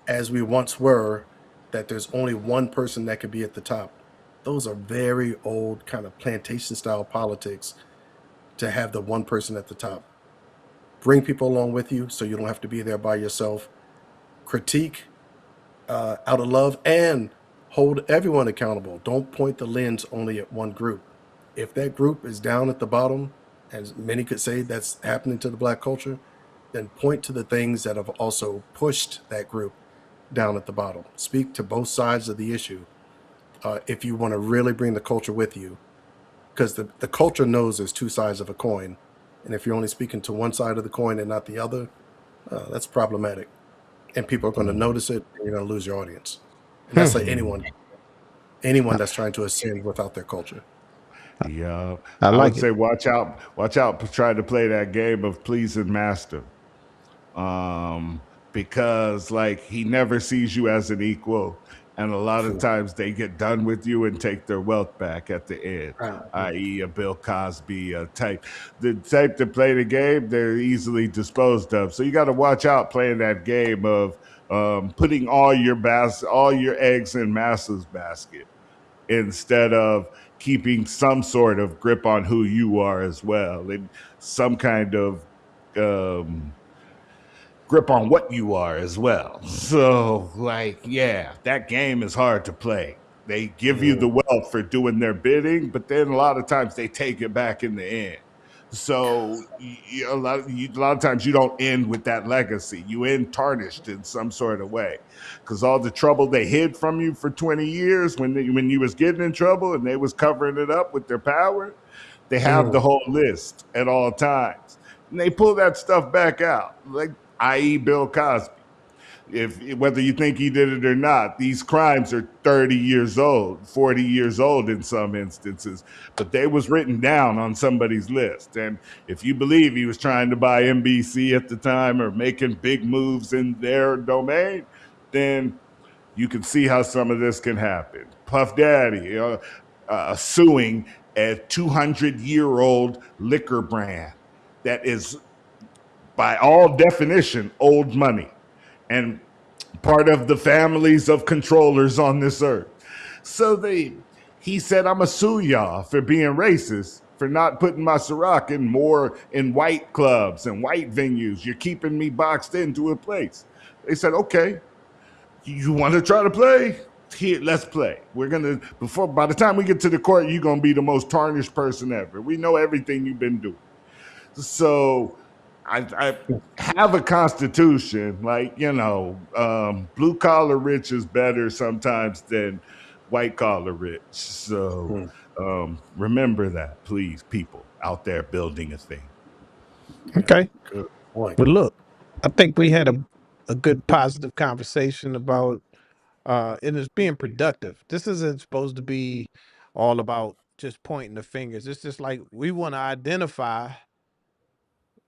Speaker 5: as we once were, that there's only one person that could be at the top. Those are very old kind of plantation style politics, to have the one person at the top. Bring people along with you so you don't have to be there by yourself. Critique out of love, and hold everyone accountable. Don't point the lens only at one group. If that group is down at the bottom, as many could say that's happening to the black culture, then point to the things that have also pushed that group down at the bottom. Speak to both sides of the issue if you want to really bring the culture with you, because the culture knows there's two sides of a coin. And if you're only speaking to one side of the coin and not the other, that's problematic. And people are going to notice it, and you're going to lose your audience. And that's like anyone that's trying to ascend without their culture.
Speaker 4: Yeah,
Speaker 3: I
Speaker 4: I would
Speaker 3: like it.
Speaker 4: say watch out, try to play that game of pleasing master. um, because like he never sees you as an equal. And a lot of times they get done with you and take their wealth back at the end, i.e., a Bill Cosby type. The type that play the game, they're easily disposed of. So you got to watch out playing that game of putting all your eggs in Massa's basket instead of keeping some sort of grip on who you are as well, and some kind of um, grip on what you are as well. So, like, yeah, that game is hard to play. They give you the wealth for doing their bidding, but then a lot of times they take it back in the end. So a lot of times you don't end with that legacy. You end tarnished in some sort of way, because all the trouble they hid from you for 20 years when you was getting in trouble and they was covering it up with their power, they have the whole list at all times, and they pull that stuff back out, like i.e. Bill Cosby. If whether you think he did it or not, these crimes are 30 years old, 40 years old in some instances, but they was written down on somebody's list. And if you believe he was trying to buy NBC at the time or making big moves in their domain, then you can see how some of this can happen. Puff Daddy suing a 200-year-old liquor brand that is, by all definition, old money and part of the families of controllers on this earth. So he said, "I'm gonna sue y'all for being racist, for not putting my Ciroc in more in white clubs and white venues. You're keeping me boxed into a place." They said, "Okay, you want to try to play? Here, let's play. We're gonna before by the time we get to the court, you're gonna be the most tarnished person ever. We know everything you've been doing." So I have a constitution, like, blue collar rich is better sometimes than white collar rich. So remember that, please, people out there building a thing.
Speaker 3: Okay.
Speaker 5: Good point.
Speaker 3: Well, look, I think we had a good positive conversation about and it's being productive. This isn't supposed to be all about just pointing the fingers. It's just like we want to identify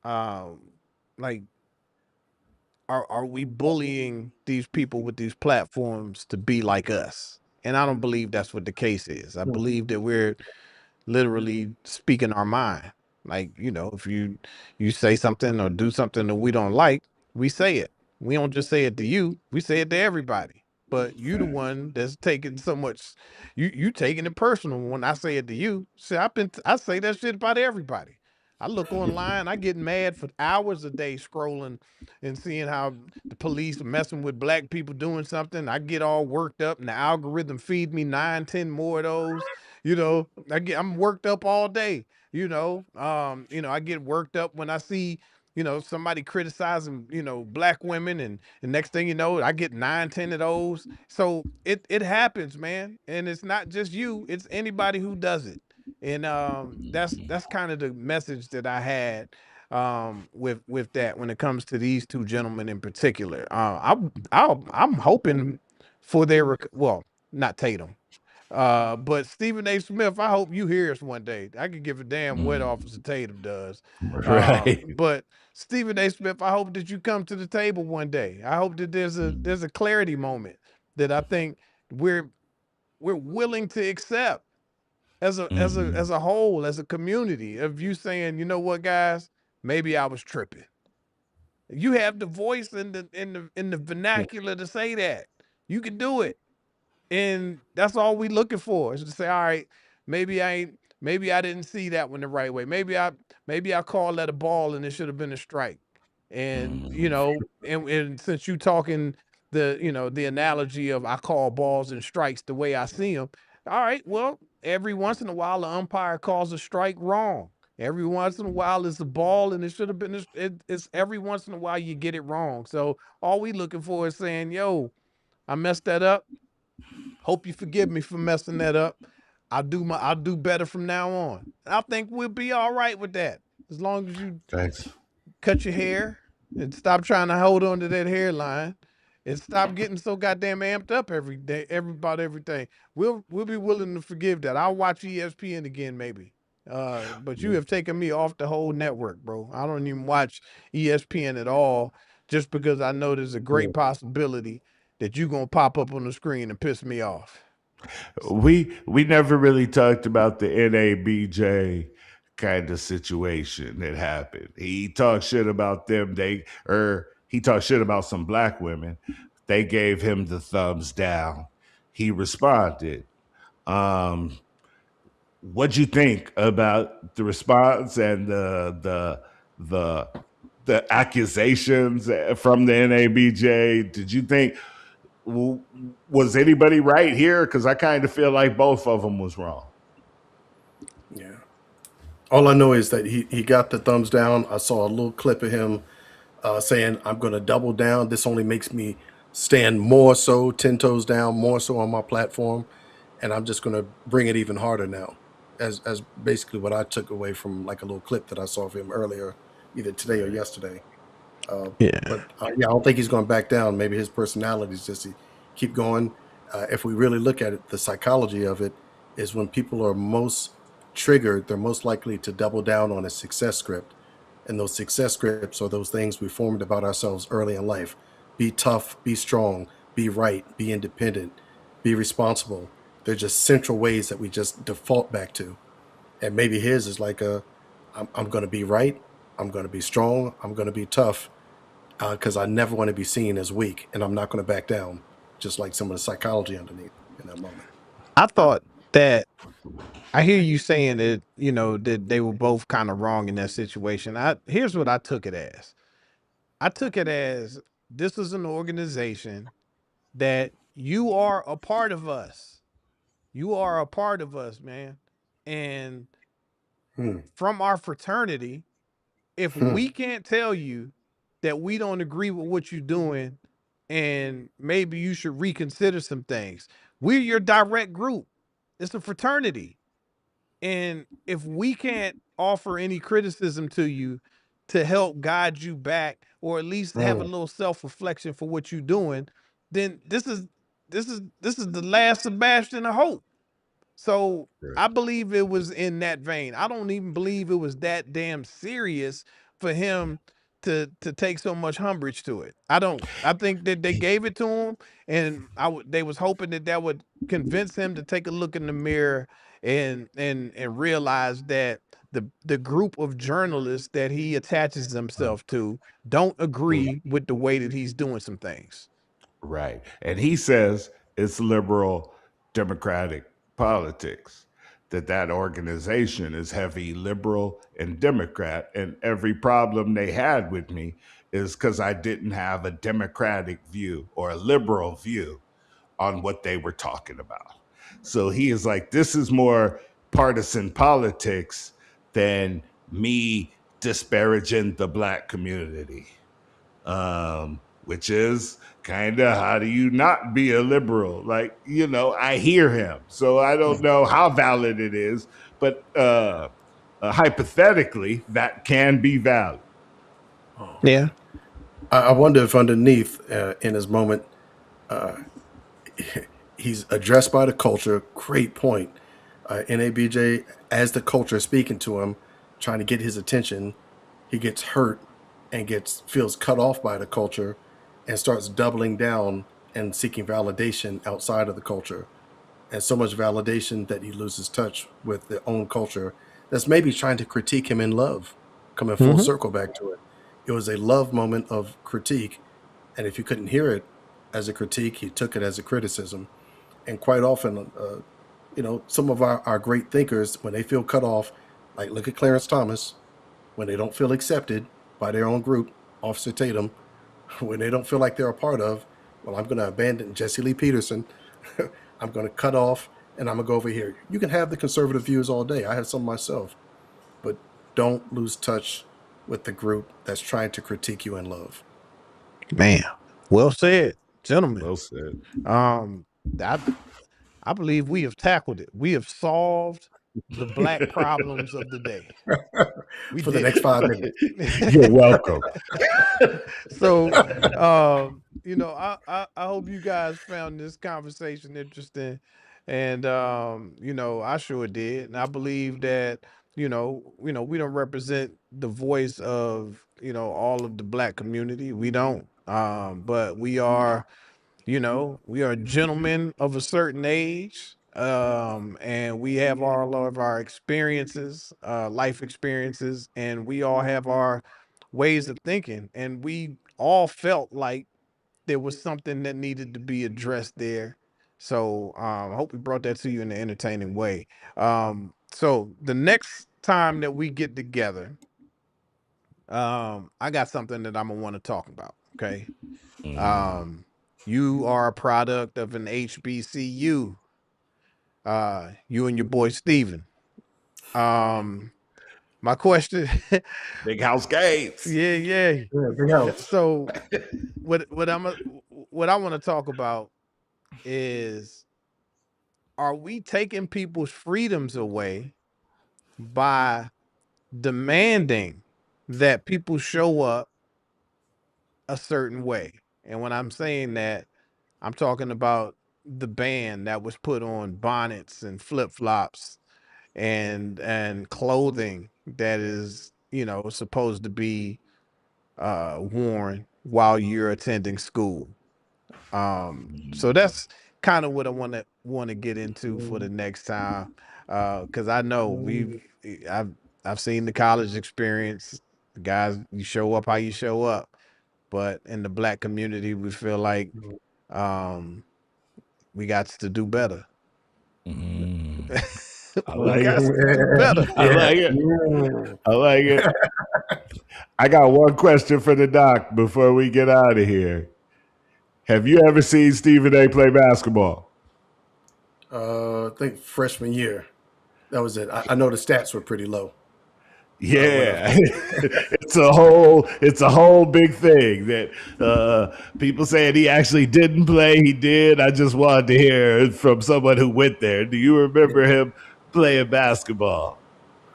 Speaker 3: um like are we bullying these people with these platforms to be like us? And I don't believe that's what the case is. I believe that we're literally speaking our mind. Like, if you say something or do something that we don't like, we say it. We don't just say it to you, we say it to everybody. But you the one that's taking so much, you taking it personal when I say it to you. See, I say that shit about everybody. I look online, I get mad for hours a day scrolling and seeing how the police are messing with black people doing something. I get all worked up and the algorithm feed me 9, 10 more of those. I'm worked up all day. I get worked up when I see, somebody criticizing, black women, and the next thing you know, I get 9, 10 of those. So it happens, man. And it's not just you, it's anybody who does it. And that's kind of the message that I had with that when it comes to these two gentlemen in particular. I'm hoping for their well, not Tatum. But Stephen A. Smith, I hope you hear us one day. I could give a damn what Officer Tatum does.
Speaker 4: Right.
Speaker 3: But Stephen A. Smith, I hope that you come to the table one day. I hope that there's a clarity moment that I think we're willing to accept as a whole, as a community, of you saying, you know what, guys, maybe I was tripping. You have the voice and the vernacular to say that. You can do it. And that's all we looking for, is to say, all right, maybe I didn't see that one the right way. Maybe I called that a ball and it should have been a strike. And and since you talking the analogy of I call balls and strikes the way I see them, all right, well, every once in a while the umpire calls a strike wrong. Every once in a while it's a ball and it should have been it's every once in a while you get it wrong. So all we looking for is saying, yo, I messed that up. Hope you forgive me for messing that up. I'll do better from now on. I think we'll be all right with that. As long as you
Speaker 4: Thanks.
Speaker 3: cut your hair and stop trying to hold on to that hairline and stop getting so goddamn amped up every day, about everything. We'll be willing to forgive that. I'll watch ESPN again maybe. But you have taken me off the whole network, bro. I don't even watch ESPN at all, just because I know there's a great possibility that you're gonna pop up on the screen and piss me off.
Speaker 4: We never really talked about the NABJ kind of situation that happened. He talked shit about them. He talked shit about some black women. They gave him the thumbs down. He responded. Um, what'd you think about the response and the accusations from the NABJ? Did you think, was anybody right here? Because I kind of feel like both of them was wrong.
Speaker 5: Yeah. All I know is that he got the thumbs down. I saw a little clip of him saying, I'm going to double down. This only makes me stand more so, 10 toes down, more so on my platform. And I'm just going to bring it even harder now. As basically what I took away from like a little clip that I saw of him earlier, either today or yesterday.
Speaker 3: Yeah.
Speaker 5: But yeah, I don't think he's going back down. Maybe his personality is just to keep going. If we really look at it, the psychology of it is when people are most triggered, they're most likely to double down on a success script. And those success scripts are those things we formed about ourselves early in life. Be tough, be strong, be right, be independent, be responsible. They're just central ways that we just default back to. And maybe his is like I'm going to be right, I'm going to be strong, I'm going to be tough, because I never want to be seen as weak, and I'm not going to back down, just like some of the psychology underneath in that moment.
Speaker 3: I thought that I hear you saying that, that they were both kind of wrong in that situation. Here's what I took it as. I took it as, this is an organization that you are a part of us. You are a part of us, man. And
Speaker 5: Hmm.
Speaker 3: from our fraternity, if
Speaker 5: Hmm.
Speaker 3: we can't tell you that we don't agree with what you're doing and maybe you should reconsider some things, we're your direct group. It's a fraternity. And if we can't offer any criticism to you to help guide you back, or at least have a little self-reflection for what you're doing, then this is the last Sebastian of hope. So I believe it was in that vein. I don't even believe it was that damn serious for him to take so much umbrage to it. I don't. I think that they gave it to him, and they was hoping that that would convince him to take a look in the mirror and realize that the group of journalists that he attaches himself to don't agree with the way that he's doing some things.
Speaker 4: Right. And he says it's liberal democratic politics, that organization is heavy liberal and Democrat. And every problem they had with me is because I didn't have a democratic view or a liberal view on what they were talking about. So he is like, this is more partisan politics than me disparaging the black community, which is kind of, how do you not be a liberal? Like, I hear him. So I don't know how valid it is, but hypothetically, that can be valid.
Speaker 3: Yeah.
Speaker 5: I wonder if underneath in his moment, he's addressed by the culture. Great point. NABJ, as the culture speaking to him, trying to get his attention, he gets hurt and feels cut off by the culture and starts doubling down and seeking validation outside of the culture. And so much validation that he loses touch with the own culture that's maybe trying to critique him in love, coming full
Speaker 3: Mhm.
Speaker 5: circle back to it. It was a love moment of critique. And if you couldn't hear it as a critique, he took it as a criticism. And quite often, some of our great thinkers, when they feel cut off, like look at Clarence Thomas, when they don't feel accepted by their own group, Officer Tatum, when they don't feel like they're a part of, well, I'm going to abandon Jesse Lee Peterson. I'm going to cut off and I'm going to go over here. You can have the conservative views all day. I have some myself, but don't lose touch with the group that's trying to critique you in love.
Speaker 3: Man, well said, gentlemen.
Speaker 4: Well said.
Speaker 3: I believe we have tackled it. We have solved the black problems of the day. We
Speaker 5: For the
Speaker 3: did
Speaker 5: next
Speaker 3: it.
Speaker 5: 5 minutes.
Speaker 4: You're welcome.
Speaker 3: So, I hope you guys found this conversation interesting, and I sure did, and I believe that we don't represent the voice of all of the black community. We don't, but we are gentlemen of a certain age, and we have all of our experiences, life experiences, and we all have our ways of thinking, and we all felt like there was something that needed to be addressed there. So I hope we brought that to you in an entertaining way. So the next time that we get together, I got something that I'm gonna want to talk about. Okay. You are a product of an HBCU. You and your boy Steven. My question,
Speaker 4: Big house gates.
Speaker 3: yeah.
Speaker 5: Yeah, big house.
Speaker 3: So what I want to talk about is, are we taking people's freedoms away by demanding that people show up a certain way? And when I'm saying that, I'm talking about the ban that was put on bonnets and flip-flops and clothing that is, supposed to be worn while you're attending school. So that's kind of what I want to get into for the next time. Because I know I've seen the college experience. The guys, you show up how you show up, but in the black community, we feel like um, we got to do better.
Speaker 4: I
Speaker 3: We
Speaker 4: like
Speaker 3: got
Speaker 4: it.
Speaker 3: to do better.
Speaker 4: I like it.
Speaker 5: Yeah.
Speaker 4: I like it. I got one question for the doc before we get out of here. Have you ever seen Stephen A. play basketball?
Speaker 5: I think freshman year. That was it. I know the stats were pretty low.
Speaker 4: Yeah, it's a whole big thing that people saying he actually didn't play. He did. I just wanted to hear from someone who went there. Do you remember him playing basketball?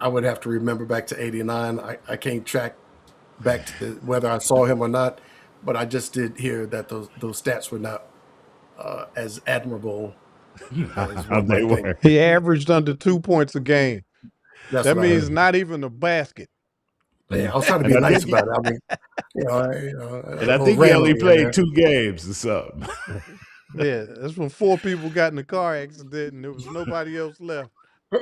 Speaker 5: I would have to remember back to '89. I can't track back to whether I saw him or not, but I just did hear that those stats were not as admirable as one
Speaker 4: They
Speaker 5: might think.
Speaker 4: were.
Speaker 3: He averaged under 2 points a game.
Speaker 5: That's
Speaker 3: That
Speaker 5: what I
Speaker 3: means
Speaker 5: heard.
Speaker 3: not even a basket.
Speaker 5: Yeah, I was trying to be
Speaker 4: And I
Speaker 5: nice
Speaker 4: think
Speaker 5: about it. I mean,
Speaker 4: And I think he only played 2 games or something.
Speaker 3: Yeah, that's when 4 people got in a car accident and there was nobody else left.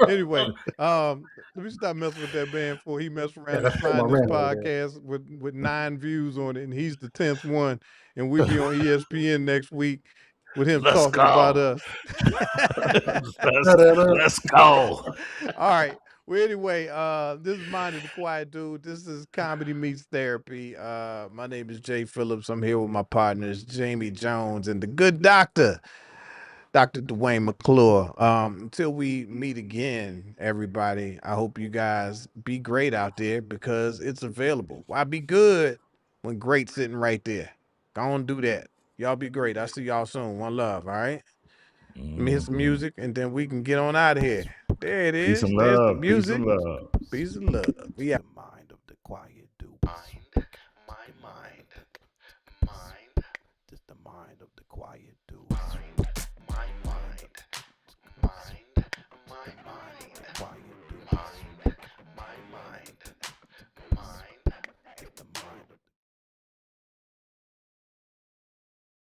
Speaker 3: Anyway, let me stop messing with that man before he messed
Speaker 5: Yeah,
Speaker 3: around and
Speaker 5: that's my
Speaker 3: find this
Speaker 5: rant over there.
Speaker 3: podcast with 9 views on it, and he's the 10th one, and we'll be on ESPN next week with him
Speaker 4: Let's
Speaker 3: talking about
Speaker 4: go.
Speaker 3: us.
Speaker 4: Let's go.
Speaker 3: All right. Well, anyway, this is Mind of the Quiet Dude. This is Comedy Meets Therapy. My name is Jay Phillips. I'm here with my partners, Jamie Jones and the good doctor, Dr. Dwayne McClure. Until we meet again, everybody, I hope you guys be great out there because it's available. Why be good when great's sitting right there? Go on, do that. Y'all be great. I'll see y'all soon. One love, all right? Let me hit some music and then we can get on out of here. There it
Speaker 4: Peace
Speaker 3: is.
Speaker 4: and
Speaker 3: There's the
Speaker 4: love. Peace
Speaker 3: music.
Speaker 4: and love.
Speaker 3: Peace and love. We out.
Speaker 1: The mind of the quiet dude.
Speaker 2: Mind